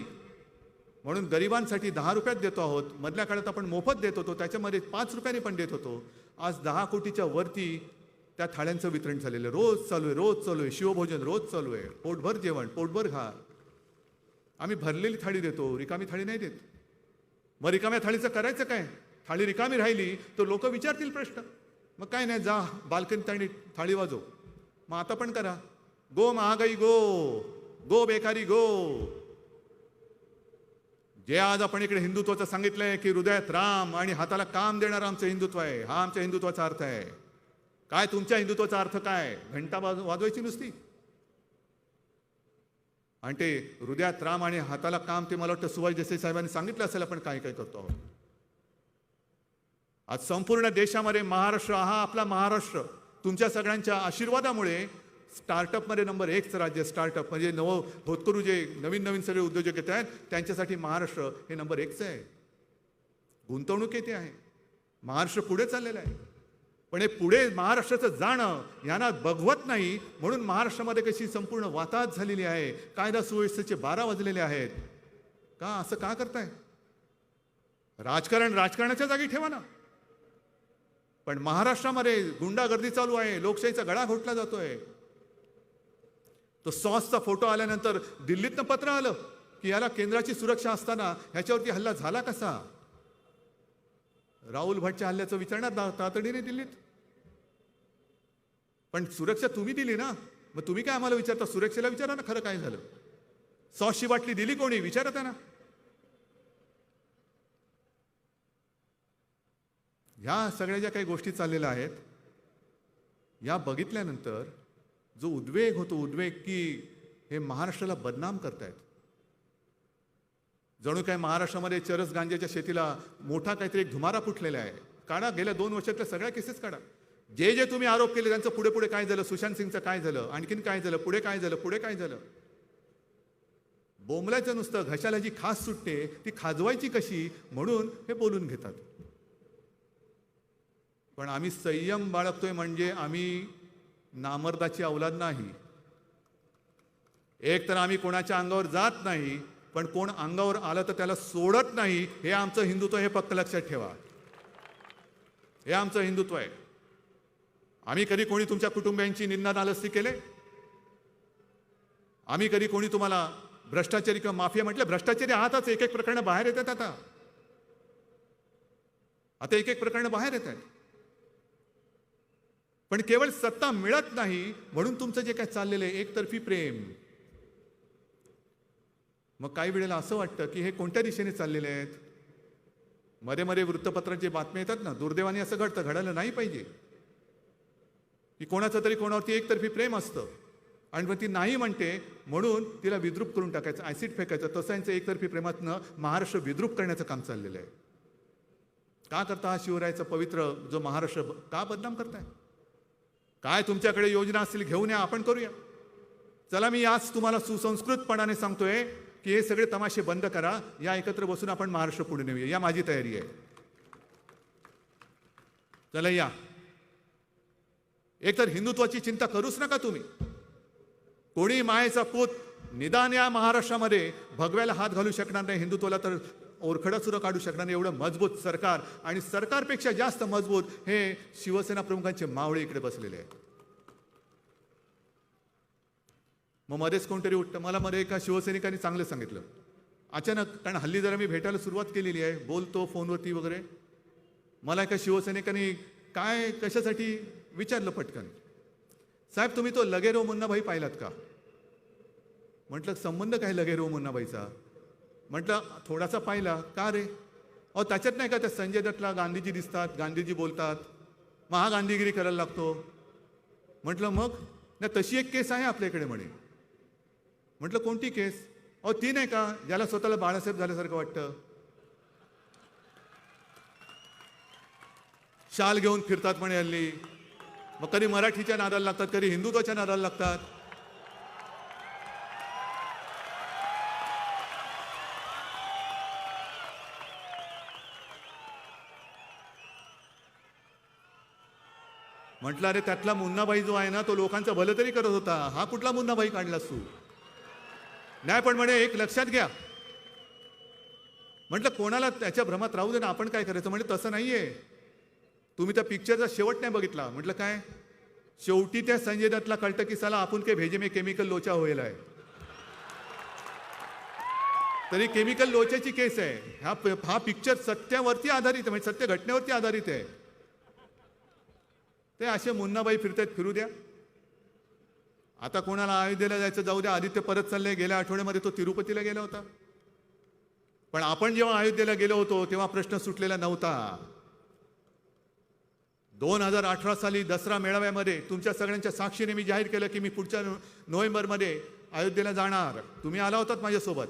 म्हणून गरिबांसाठी 10 रुपयात देतो आहोत, मधल्या काळात आपण मोफत देत होतो, त्याच्यामध्ये 5 रुपयाने पण देत होतो. आज 10 कोटीच्या वरती त्या थाळ्यांचं वितरण झालेलं, रोज चालू आहे, रोज चालू आहे. शिवभोजन रोज चालू आहे. पोटभर जेवण, पोटभर घा. आम्ही भरलेली थाळी देतो, रिकामी थाळी नाही देत. मग रिकाम्या थाळीचं करायचं काय? थाळी रिकामी राहिली तर लोक विचारतील प्रश्न. मग काय नाही, जा बाल्कनी थाळी वाजव. मग आता पण करा. गो महागाई गो, गो बेकारी गो. जे आज आपण इकडे हिंदुत्वाचं सांगितलंय की हृदयात राम आणि हाताला काम देणारं आमचं हिंदुत्व आहे, हा आमच्या हिंदुत्वाचा अर्थ आहे. काय तुमच्या हिंदुत्वाचा अर्थ काय? घंटा वाजवायची नुसती? आणि ते हृदयात राम आणि हाताला काम, ते मला वाटतं सुभाष देसाई साहेबांनी सांगितलं असेल आपण काय काय करतो आहोत. आज संपूर्ण देशामध्ये महाराष्ट्र हा आपला महाराष्ट्र तुमच्या सगळ्यांच्या आशीर्वादामुळे स्टार्टअपमध्ये नंबर 1चं राज्य. स्टार्टअप म्हणजे होतकरू जे नवीन नवीन सगळे उद्योजक येत आहेत त्यांच्यासाठी महाराष्ट्र हे नंबर 1चं आहे. गुंतवणूक येते आहे, महाराष्ट्र पुढे चाललेला आहे. पण हे पुढे महाराष्ट्राचं जाणं यांना बघवत नाही, म्हणून महाराष्ट्रामध्ये कशी संपूर्ण वाताहत झालेली आहे. कायदा सुव्यवस्थेचे 12 वाजलेले आहेत. का असं का करताय? राजकारण राजकारणाच्या जागी ठेवा ना. पण महाराष्ट्रामध्ये गुंडागर्दी चालू आहे, लोकशाहीचा गळा घोटला जातोय. तो सॉसचा फोटो आल्यानंतर दिल्लीतनं पत्र आलं की याला केंद्राची सुरक्षा असताना ह्याच्यावरती हल्ला झाला कसा? राहुल भटच्या हल्ल्याचं विचारणार तातडीने दिल्लीत. पण सुरक्षा तुम्ही दिली ना, मग तुम्ही काय आम्हाला विचारता? सुरक्षेला विचारा ना खरं काय झालं. सॉसची बाटली दिली कोणी? विचारत आहे ना. ह्या सगळ्या ज्या काही गोष्टी चाललेल्या आहेत, या बघितल्यानंतर जो उद्वेग होतो, उद्वेग की हे महाराष्ट्राला बदनाम करतायत. जणू काय महाराष्ट्रामध्ये चरस गांजाच्या शेतीला मोठा काहीतरी एक धुमारा फुटलेला आहे. काढा, गेल्या 2 वर्षातल्या सगळ्या केसेस काढा. जे जे तुम्ही आरोप केले त्यांचं पुढे पुढे काय झालं? सुशांत सिंगचं काय झालं? आणखीन काय झालं? पुढे काय झालं? पुढे काय झालं? बोंबलायचं नुसतं. घशाला जी खास सुटते ती खाजवायची कशी म्हणून हे बोलून घेतात. पण आम्ही संयम बाळगतोय म्हणजे आम्ही नामर्दाची औलाद नाही. एक तर आम्ही कोणाच्या अंगावर जात नाही, पण कोण अंगावर आलं तर त्याला सोडत नाही. हे आमचं हिंदुत्व, हे फक्त लक्षात ठेवा. हे आमचं हिंदुत्व आहे. आम्ही कधी कोणी तुमच्या कुटुंबियांची निंदा नालस्ती केले? आम्ही कधी कोणी तुम्हाला भ्रष्टाचारी किंवा माफिया म्हटलं? भ्रष्टाचारी आहातच. एक एक प्रकरणं बाहेर येतात. आता एक एक प्रकरणं बाहेर येत आहेत. पण केवळ सत्ता मिळत नाही म्हणून तुमचं जे काय चाललेलं आहे एकतर्फी प्रेम, मग काही वेळेला असं वाटतं की हे कोणत्या दिशेने चाललेले आहेत. मध्ये मध्ये वृत्तपत्रात जे बातम्या येतात ना, दुर्दैवाने असं घडतं, घडायला नाही पाहिजे, की कोणाचं तरी कोणावरती एकतर्फी प्रेम असतं आणि मग ती नाही म्हणते म्हणून तिला विद्रूप करून टाकायचं, ऍसिड फेकायचं. तसं यांचं एकतर्फी प्रेमातनं महाराष्ट्र विद्रूप करण्याचं काम चाललेलं आहे. का करता? हा शिवरायाचा पवित्र जो महाराष्ट्र का बदनाम करताय? काय तुमच्याकडे योजना असतील घेऊन या, आपण करूया. चला, मी आज तुम्हाला सुसंस्कृतपणाने सांगतोय की हे सगळे तमाशे बंद करा. या एकत्र बसून आपण महाराष्ट्र पुढे नेऊया. या माझी तयारी आहे. चला या. एकतर हिंदुत्वाची चिंता करूच नका तुम्ही. कोणी मायेचा पूत निदान या महाराष्ट्रामध्ये भगव्याला हात घालू शकणार नाही, हिंदुत्वाला तर ओरखडा सुद्धा काढू शकणार नाही. एवढं मजबूत सरकार, आणि सरकारपेक्षा जास्त मजबूत हे शिवसेना प्रमुखांचे मावळे इकडे बसलेले आहेत. मग मध्येच कोणतरी उठतं. मला मध्ये एका शिवसैनिकांनी चांगलं सांगितलं अचानक, कारण हल्ली जरा मी भेटायला सुरुवात केलेली आहे, बोलतो फोनवरती वगैरे. मला एका शिवसैनिकांनी काय कशासाठी विचारलं पटकन, साहेब तुम्ही तो लगेरो मुन्नाभाई पाहिलात का? म्हटलं संबंध काय लगेरो मुन्नाभाईचा? म्हटलं थोडासा पाहिला. का रे? अहो त्याच्यात नाही का त्या संजय दत्तला गांधीजी दिसतात, गांधीजी बोलतात, मग हा गांधीगिरी करायला लागतो. म्हटलं मग नाही तशी एक केस आहे आपल्याकडे म्हणे. म्हटलं कोणती केस? अहो ती नाही का ज्याला स्वतःला बाळासाहेब झाल्यासारखं वाटतं, शाल घेऊन फिरतात म्हणे हल्ली, मग कधी मराठीच्या नादाला लागतात, कधी हिंदुत्वाच्या नादाला लागतात. म्हटलं अरे त्यातला मुन्नाभाई जो आहे ना तो लोकांचं भलं तरी करत होता, हा कुठला मुन्नाभाई काढलास तू? नाही पण म्हणे एक लक्षात घ्या. म्हटलं कोणाला त्याच्या भ्रमात राहू दे ना, आपण काय करायचं? म्हणजे तसं नाहीये, तुम्ही त्या पिक्चरचा शेवट नाही बघितला. म्हटलं काय? शेवटी त्या संजय दत्तला कळतं की साला आपण के भेजे में केमिकल लोचा होईल आहे. तरी केमिकल लोच्याची केस आहे. हा पिक्चर सत्यावरती आधारित आहे, म्हणजे सत्य घटनेवरती आधारित आहे. ते असे मुन्नाबाई फिरतायत, फिरू द्या. आता कोणाला अयोध्येला जायचं जाऊ द्या. आदित्य परत चालले, गेल्या आठवड्यामध्ये तो तिरुपतीला गेला होता. पण आपण जेव्हा अयोध्येला गेलो होतो तेव्हा प्रश्न सुटलेला नव्हता. 2018 साली दसरा मेळाव्यामध्ये तुमच्या सगळ्यांच्या साक्षीने मी जाहीर केलं की मी पुढच्या नोव्हेंबरमध्ये अयोध्येला जाणार. तुम्ही आला होतात माझ्यासोबत.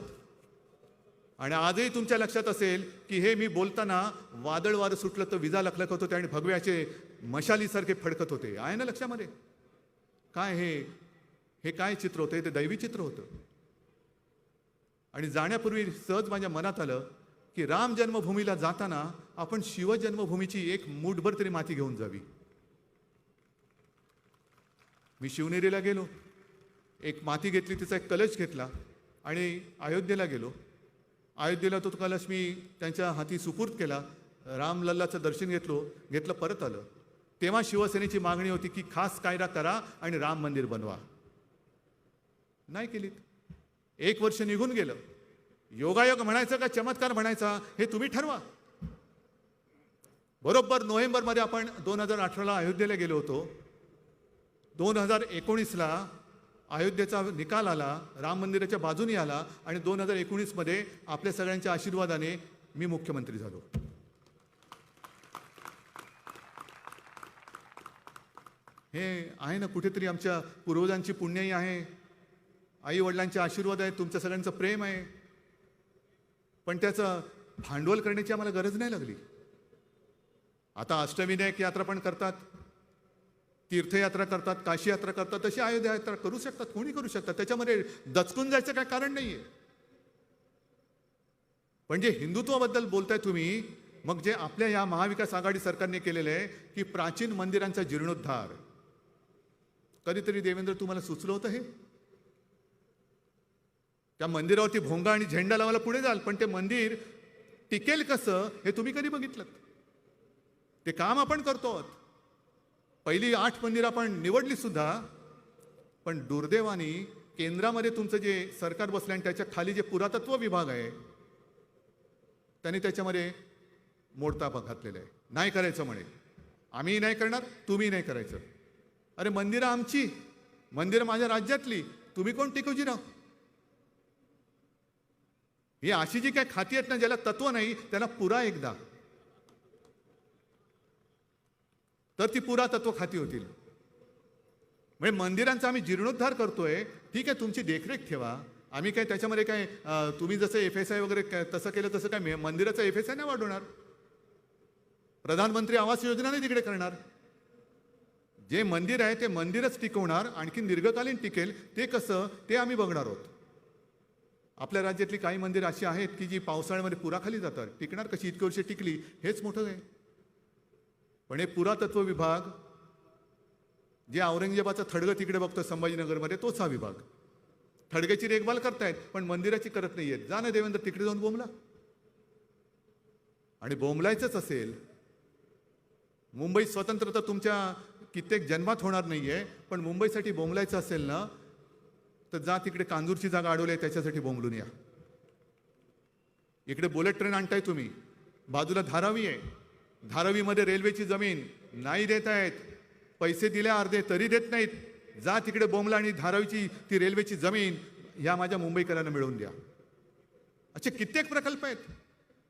आणि आजही तुमच्या लक्षात असेल की हे मी बोलताना वादळ वारं सुटलं तर विजा लखलखत होते आणि भगव्याचे मशालीसारखे फडकत होते. आहे ना लक्षामध्ये? काय हे काय चित्र होतं? ते दैवी चित्र होतं. आणि जाण्यापूर्वी सहज माझ्या मनात आलं की राम जन्मभूमीला जाताना आपण शिवजन्मभूमीची एक मूठभर तरी माती घेऊन जावी. मी शिवनेरीला गेलो, एक माती घेतली, तिचा एक कलश घेतला आणि अयोध्येला गेलो. अयोध्येला तो कलश मी त्यांच्या हाती सुपूर्द केला. रामलल्लाचं दर्शन घेतलं, परत आलं. तेव्हा शिवसेनेची मागणी होती की खास कायदा करा आणि राम मंदिर बनवा. नाही केलीत. 1 वर्ष निघून गेलं. योगायोग म्हणायचं का चमत्कार म्हणायचा हे तुम्ही ठरवा. बरोबर नोव्हेंबरमध्ये आपण 2018ला अयोध्येला गेलो होतो. 2019ला अयोध्येचा निकाल आला, राम मंदिराच्या बाजूने आला आणि 2019मध्ये आपल्या सगळ्यांच्या आशीर्वादाने मी मुख्यमंत्री झालो. हे आहे ना कुठेतरी आमच्या पूर्वजांची पुण्याई आहे, आई वडिलांचे आशीर्वाद आहे, तुमच्या सगळ्यांचं प्रेम आहे. पण त्याचं भांडवल करण्याची आम्हाला गरज नाही लागली. आता अष्टविनायक यात्रा पण करतात, तीर्थयात्रा करतात, काशी यात्रा करतात, तशी अयोध्या यात्रा करू शकतात, कोणी करू शकतात. त्याच्यामध्ये दचकून जायचं काय कारण नाहीये. पण जे हिंदुत्वाबद्दल बोलताय तुम्ही, मग जे आपल्या या महाविकास आघाडी सरकारने केलेलं आहे की प्राचीन मंदिरांचा जीर्णोद्धार, कधीतरी देवेंद्र तुम्हाला सुचलं होतं हे? त्या मंदिरावरती भोंगा आणि झेंडा लावायला पुढे जाल, पण ते मंदिर टिकेल कसं हे तुम्ही कधी बघितलं? ते काम आपण करतो. पहिली 8 मंदिर आपण निवडली सुद्धा, पण दुर्दैवाने केंद्रामध्ये तुमचं जे सरकार बसलं आणि त्याच्या खाली जे पुरातत्व विभाग आहे त्यांनी त्याच्यामध्ये मोडताप घातलेला आहे. नाही करायचं म्हणे, आम्ही नाही करणार, तुम्ही नाही करायचं. अरे मंदिरं आमची, मंदिरं माझ्या राज्यातली, तुम्ही कोण टिकवजी राव? ही अशी जी काय खाती आहेत ना ज्याला तत्व नाही, त्यांना पुरा एकदा, तर ती पुरातत्व खाती होतील. म्हणजे मंदिरांचा आम्ही जीर्णोद्धार करतोय, ठीक आहे, तुमची देखरेख ठेवा. आम्ही काय त्याच्यामध्ये काय तुम्ही जसं FSI वगैरे तसं केलं तसं काय मंदिराचा FSI नाही वाढवणार. प्रधानमंत्री आवास योजना नाही तिकडे करणार. जे मंदिर आहे ते मंदिरच टिकवणार, आणखी दीर्घकालीन टिकेल ते कसं ते आम्ही बघणार आहोत. आपल्या राज्यातली काही मंदिर अशी आहेत की जी पावसाळ्यामध्ये पुराखाली जातात, टिकणार कशी? इतकी वर्षे टिकली, हेच मोठं आहे. पण हे पुरातत्व विभाग जे औरंगजेबाचं थडगं तिकडे बघतो संभाजीनगरमध्ये, तोच हा विभाग. थडग्याची देखभाल करतायत पण मंदिराची करत नाहीयेत. जा ना देवेंद्र, तिकडे जाऊन बोंबला. आणि बोंबलायचंच असेल, मुंबई स्वतंत्र तर तुमच्या कित्येक जन्मात होणार नाहीये, पण मुंबईसाठी बोंबलायचं असेल ना तर जा तिकडे कांजूरची जागा अडवली आहे त्याच्यासाठी बोंबलून या. इकडे बुलेट ट्रेन आणताय तुम्ही, बाजूला धारावी आहे, धारावीमध्ये रेल्वेची जमीन नाही देत आहेत, पैसे दिले अर्धे तरी देत नाहीत. जा तिकडे बोंबला आणि धारावीची ती रेल्वेची जमीन ह्या माझ्या मुंबईकरांना मिळवून द्या. असे कित्येक प्रकल्प आहेत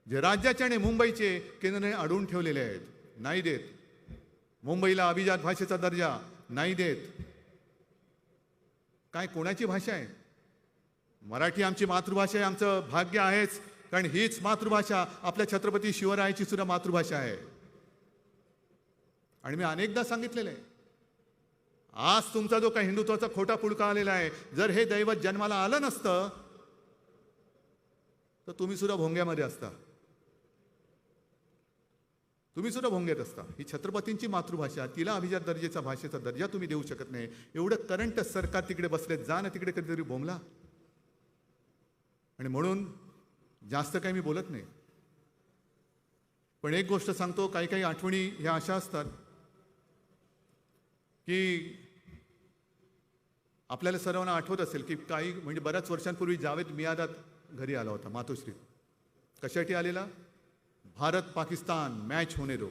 जे राज्याचे आणि मुंबईचे केंद्राने अडवून ठेवलेले आहेत, नाही देत. मुंबईला अभिजात भाषेचा दर्जा नाही देत. काय कोणाची भाषा आहे? मराठी आमची मातृभाषा आहे, आमचं भाग्य आहेच, कारण हीच मातृभाषा आपल्या छत्रपती शिवरायाची सुद्धा मातृभाषा आहे. आणि मी अनेकदा सांगितलेलं आहे, आज तुमचा जो काही हिंदुत्वाचा खोटा पुळका आलेला आहे, जर हे दैवत जन्माला आलं नसतं तर तुम्ही सुद्धा भोंग्यामध्ये असता, तुम्ही सुद्धा भोंग्यात असता. ही छत्रपतींची मातृभाषा, तिला अभिजात दर्जेचा भाषेचा दर्जा तुम्ही देऊ शकत नाही. एवढं करंट सरकार तिकडे बसले, जा ना तिकडे कधीतरी बोंबला. आणि म्हणून जास्त काही मी बोलत नाही, पण एक गोष्ट सांगतो, काही काही आठवणी ह्या अशा असतात की आपल्याला सर्वांना आठवत असेल की काही म्हणजे बऱ्याच वर्षांपूर्वी जावेद मियादाद घरी आला होता मातोश्री. कशासाठी आलेला? भारत पाकिस्तान मॅच होणे दो.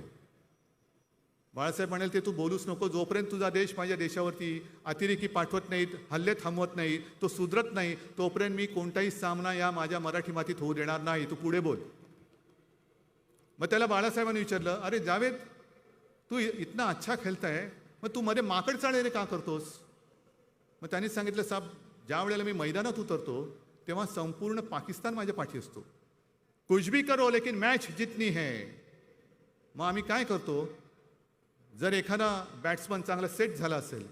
बाळासाहेब म्हणाले ते तू बोलूच नको, जोपर्यंत तुझा देश माझ्या देशावरती अतिरेकी पाठवत नाहीत, हल्ले थांबवत नाही, तो सुधरत नाही, तोपर्यंत मी कोणताही सामना या माझ्या मराठी मातीत होऊ देणार नाही, तू पुढे बोल. मग त्याला बाळासाहेबांनी विचारलं, अरे जावेद तू इतना अच्छा खेळता है, मग तू मध्ये माकड चाळणे का करतोस? मग त्यांनी सांगितलं, साहेब ज्या वेळेला मी मैदानात उतरतो तेव्हा संपूर्ण पाकिस्तान माझ्या पाठी असतो. कुछ भी करो लेकिन मॅच जितनी है. मग आम्ही काय करतो, जर एखादा बॅट्समन चांगला सेट झाला असेल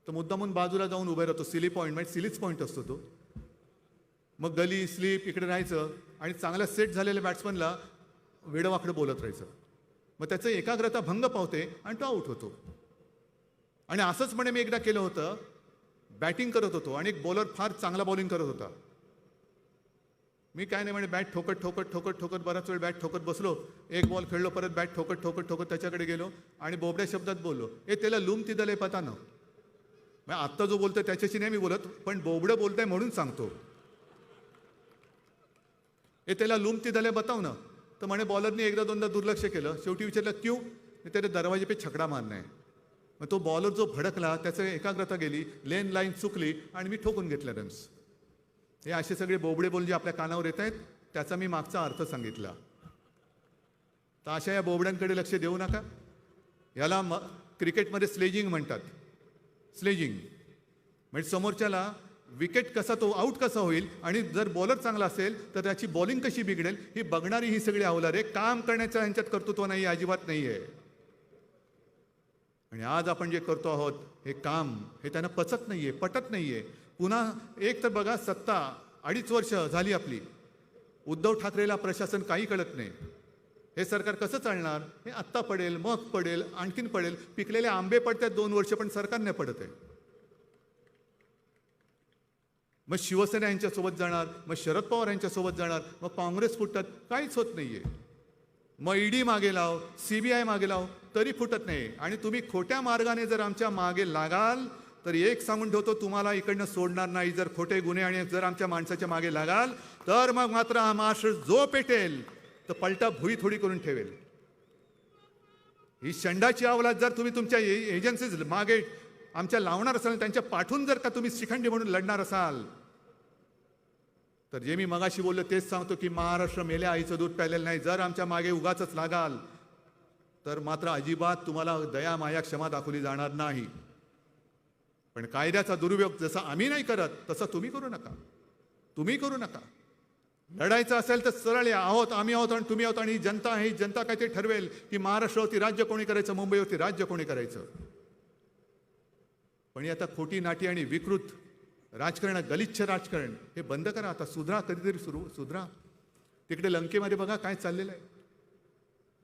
तर मुद्दामून बाजूला जाऊन उभे राहतो, सिली पॉईंट म्हणजे सिलीच पॉईंट असतो तो. मग गली स्लीप इकडे राहायचं आणि चांगला सेट झालेल्या बॅट्समनला वेडवाकडे बोलत राहायचं. मग त्याचं एकाग्रता भंग पावते आणि तो आऊट होतो. आणि असंच म्हणे मी एकदा केलं होतं, बॅटिंग करत होतो आणि एक बॉलर फार चांगला बॉलिंग करत होता. मी काय नाही म्हणे बॅट ठोकत ठोकत ठोकत ठोकत बराच वेळ बॅट ठोकत बसलो, एक बॉल खेळलो, परत बॅट ठोकत ठोकत ठोकत त्याच्याकडे गेलो आणि बोबड्या शब्दात बोललो, ए त्याला लूम तिदले पता ना. मग आत्ता जो बोलतोय त्याच्याशी नाही मी बोलत, पण बोबडं बोलतंय म्हणून सांगतो. ए त्याला लूम तिदले बताव ना. तर म्हणे बॉलरने एकदा दोनदा दुर्लक्ष केलं, शेवटी विचारलं क्यू, त्याने दरवाजे पे छकडा मारना है. मग तो बॉलर जो भडकला त्याचं एकाग्रता गेली, लेन लाईन चुकली आणि मी ठोकून घेतल्या रन्स. हे असे सगळे बोबडे बोल जे आपल्या कानावर येत आहेत त्याचा मी मागचा अर्थ सांगितला. तर अशा या बोबड्यांकडे लक्ष देऊ नका. याला क्रिकेटमध्ये स्लेजिंग म्हणतात. स्लेजिंग म्हणजे समोरच्याला विकेट कसा तो आउट कसा होईल आणि जर बॉलर चांगला असेल तर त्याची बॉलिंग कशी बिघडेल ही बघणारी ही सगळी अवलारे. काम करण्याच्या ह्यांच्यात कर्तृत्व नाही, अजिबात नाही आहे. आणि आज आपण जे करतो आहोत हे काम हे त्यांना पचत नाहीये, पटत नाहीये. पुन्हा एक तर बघा, सत्ता 2.5 वर्ष झाली आपली, उद्धव ठाकरेला प्रशासन काही कळत नाही. हे सरकार कसं चालणार? हे आत्ता पडेल, मग पडेल, आणखीन पडेल. पिकलेले आंबे पडतात 2 वर्ष पण सरकार नाही पडत आहे. मग शिवसेना यांच्यासोबत जाणार, मग शरद पवार यांच्यासोबत जाणार, मग काँग्रेस फुटतात, काहीच होत नाहीये. मग ईडी मागे लाव, CBI मागे लाव, तरी फुटत नाही. आणि तुम्ही खोट्या मार्गाने जर आमच्या मागे लागाल तर एक सांगून ठेवतो, तुम्हाला इकडनं सोडणार नाही. जर खोटे गुन्हे आणि जर आमच्या माणसाच्या मागे लागाल तर मग मात्र हा महाराष्ट्र जो पेटेल तर पलटा भुई थोडी करून ठेवेल. ही शंडाची अवलाद जर तुम्ही तुमच्या एजन्सीज मागे आमच्या लावणार असाल, त्यांच्या पाठून जर का तुम्ही शिखंडी म्हणून लढणार असाल, तर जे मी मगाशी बोललो तेच सांगतो की महाराष्ट्र मेल्या आईचं दूध प्यायलेलं नाही. जर आमच्या मागे उगाचच लागाल तर मात्र अजिबात तुम्हाला दया माया क्षमा दाखवली जाणार नाही. पण कायद्याचा दुरुपयोग जसा आम्ही नाही करत तसं तुम्ही करू नका, तुम्ही करू नका. लढायचं असेल तर सरळ या, आहोत आम्ही आहोत आणि तुम्ही आहोत आणि ही जनता आहे. ही जनता काय ते ठरवेल की महाराष्ट्रावरती राज्य कोणी करायचं, मुंबईवरती राज्य कोणी करायचं. पण आता खोटी नाटी आणि विकृत राजकारण, गलिच्छ राजकारण हे बंद करा. आता सुधरा, कधीतरी सुधरा. तिकडे लंकेमध्ये बघा काय चाललेलं आहे.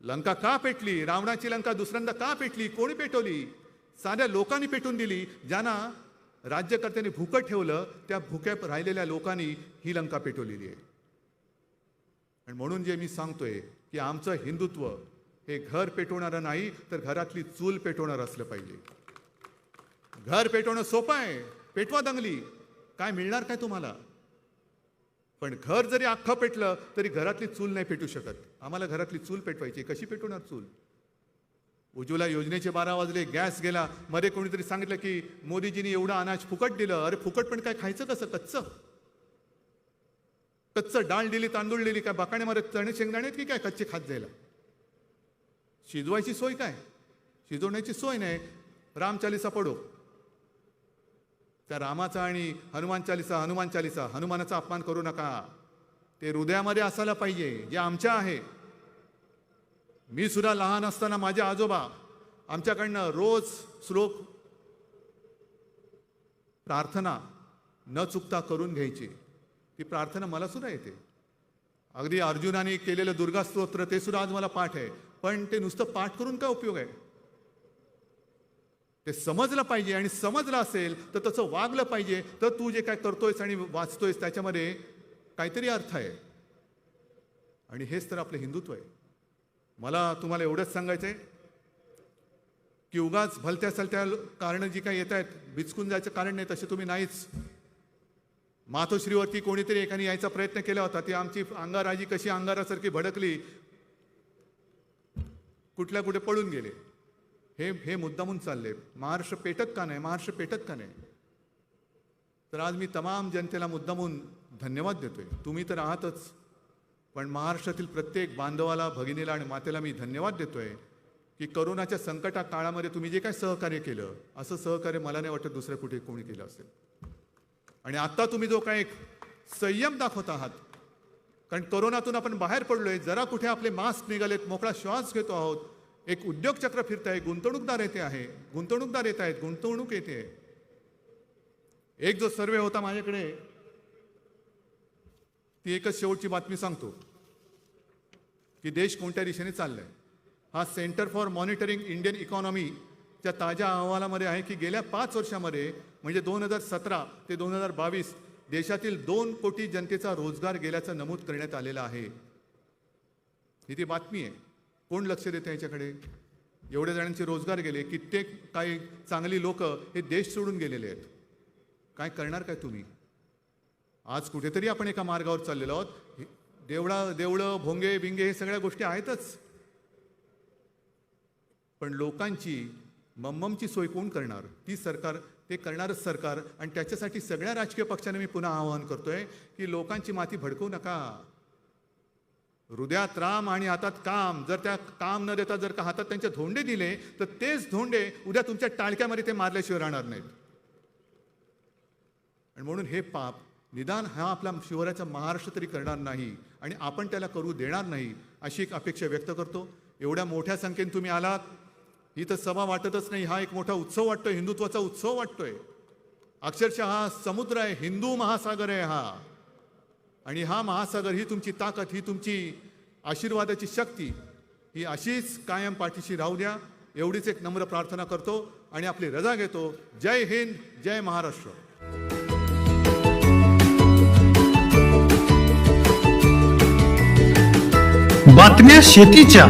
लंका का पेटली? रावणाची लंका दुसऱ्यांदा का पेटली? कोणी पेटवली? साध्या लोकांनी पेटून दिली. ज्यांना राज्यकर्त्यांनी भुकं ठेवलं त्या भुक्या राहिलेल्या लोकांनी ही लंका पेटवलेली आहे. आणि म्हणून जे मी सांगतोय की आमचं हिंदुत्व हे घर पेटवणारं नाही तर घरातली चूल पेटवणारं असलं पाहिजे. घर पेटवणं सोपं आहे, पेटवा दंगली, काय मिळणार काय तुम्हाला? पण घर जरी अख्खं पेटलं तरी घरातली चूल नाही पेटू शकत. आम्हाला घरातली चूल पेटवायची. कशी पेटवणार चूल? उज्ज्वला योजनेचे 12 वाजले, गॅस गेला. मध्ये कोणीतरी सांगितलं की मोदीजींनी एवढं अनाज फुकट दिलं. अरे फुकट पण काय खायचं कसं? कच्चं कच्चं डाळ दिली, तांदूळ दिली, काय बाकाण्यामध्ये चणे शेंगदाणे की काय कच्चे खात जायला? शिजवायची सोय काय? शिजवण्याची सोय नाही. रामचालिसा पडो. त्या रामाचा आणि हनुमान चालिसा, हनुमानाचा अपमान करू नका. ते हृदयामध्ये असायला पाहिजे, जे आमच्या आहे. मी सुद्धा लहान असताना माझे आजोबा आमच्याकडनं रोज श्लोक प्रार्थना न चुकता करून घ्यायची. ती प्रार्थना मला सुद्धा येते. अगदी अर्जुनाने केलेलं दुर्गा स्तोत्र ते सुद्धा आज मला पाठ आहे. पण ते नुसतं पाठ करून काय उपयोग आहे? ते समजलं पाहिजे, आणि समजलं असेल तर तसं वागलं पाहिजे. तर तू जे काय करतोयस आणि वाचतोयस त्याच्यामध्ये काहीतरी अर्थ आहे. आणि हेच तर आपलं हिंदुत्व आहे. मला तुम्हाला एवढंच सांगायचं आहे की उगाच भलत्या सलत्या कारणं जी काही येत आहेत, बिचकून जायचं कारण नाही. तसे तुम्ही नाहीच. मातोश्रीवरती कोणीतरी एकाने यायचा प्रयत्न केला होता. ती आमची अंगाराजी कशी अंगारासारखी भडकली, कुठल्या कुठे पळून गेले. हे मुद्दामून चालले. महाराष्ट्र पेटत का नाही? महाराष्ट्र पेटत का नाही? तर आज मी तमाम जनतेला मुद्दामून धन्यवाद देतोय. तुम्ही तर आहातच, पण महाराष्ट्रातील प्रत्येक बांधवाला, भगिनीला आणि मातेला मी धन्यवाद देतोय की करोनाच्या संकटा काळामध्ये तुम्ही जे काय सहकार्य केलं, असं सहकार्य मला नाही वाटत दुसऱ्या कुठे कोणी केलं असेल. आणि आता तुम्ही जो काय एक संयम दाखवत आहात, कारण करोनातून आपण बाहेर पडलोय, जरा कुठे आपले मास्क निघालेत, मोकळा श्वास घेतो आहोत, एक उद्योग चक्र फिरत आहे, गुंतवणूकदार येत आहेत, गुंतवणूक येते. एक जो सर्वे होता माझ्याकडे, ती एकच शेवटची बातमी सांगतो की देश कोणत्या दिशेने चाललाय. हा सेंटर फॉर मॉनिटरिंग इंडियन इकॉनॉमीच्या ताज्या अहवालामध्ये आहे की गेल्या 5 वर्षामध्ये, म्हणजे 2017 ते 2022, देशातील 2 कोटी जनतेचा रोजगार गेल्याचं नमूद करण्यात आलेलं आहे. ही ती बातमी आहे. कोण लक्ष देतं याच्याकडे? एवढ्या जणांचे रोजगार गेले, कित्येक काही चांगली लोक हे देश सोडून गेलेले आहेत. काय करणार काय तुम्ही? आज कुठेतरी आपण एका मार्गावर चाललेलो आहोत. देवळं, भोंगे बिंगे हे सगळ्या गोष्टी आहेतच, पण लोकांची मम्ममची सोय कोण करणार? ती सरकार, ते करणारच सरकार. आणि त्याच्यासाठी सगळ्या राजकीय पक्षांना मी पुन्हा आवाहन करतोय की लोकांची माती भडकवू नका. हृदयात राम आणि हातात काम. जर त्या काम न देता जर का हातात त्यांचे धोंडे दिले, तर तेच धोंडे उद्या तुमच्या टाळक्यामध्ये ते मारल्याशिवाय राहणार नाहीत. आणि म्हणून हे पाप निदान हा आपला शिवरायाचा महाराष्ट्र तरी करणार नाही, आणि आपण त्याला करू देणार नाही, अशी एक अपेक्षा व्यक्त करतो. एवढ्या मोठ्या संख्येने तुम्ही आलात. ही तर सभा वाटतच नाही, हा एक मोठा उत्सव वाटतोय, हिंदुत्वाचा उत्सव वाटतोय. अक्षरशः हा समुद्र आहे, हिंदू महासागर आहे हा. आणि हा महासागर, ही तुमची ताकद, ही तुमची आशीर्वादाची शक्ती, ही अशीच कायम पाठीशी राहू द्या. एवढीच एक नम्र प्रार्थना करतो आणि आपली रजा घेतो. जय हिंद, जय महाराष्ट्र. बातम्या शेतीच्या,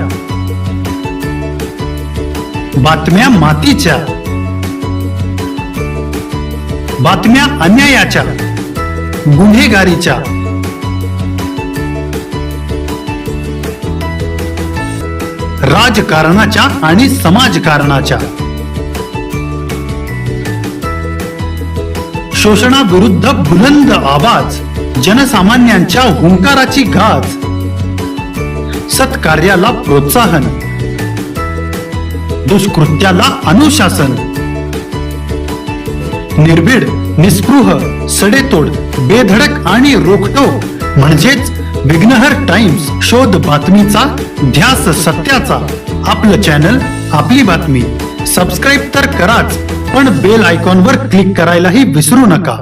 बातम्या मातीच्या, बातम्या अन्यायाच्या, गुन्हेगारीच्या, राजकारणाच्या आणि समाजकारणाच्या, शोषणाविरुद्ध बुलंद आवाज, जनसामान्यांच्या हुंकाराची गाज, सत्कार्याला प्रोत्साहन, दुष्कृत्याला अनुशासन, निर्भीड, निस्पृह, सडेतोड, बेधडक आणि रोखठोक म्हणजेच विघ्नहर टाइम्स. शोध बातमीचा, ध्यास सत्याचा. आपलं चॅनल, आपली बातमी. सबस्क्राईब तर कराच, पण बेल आयकॉनवर क्लिक करायलाही विसरू नका.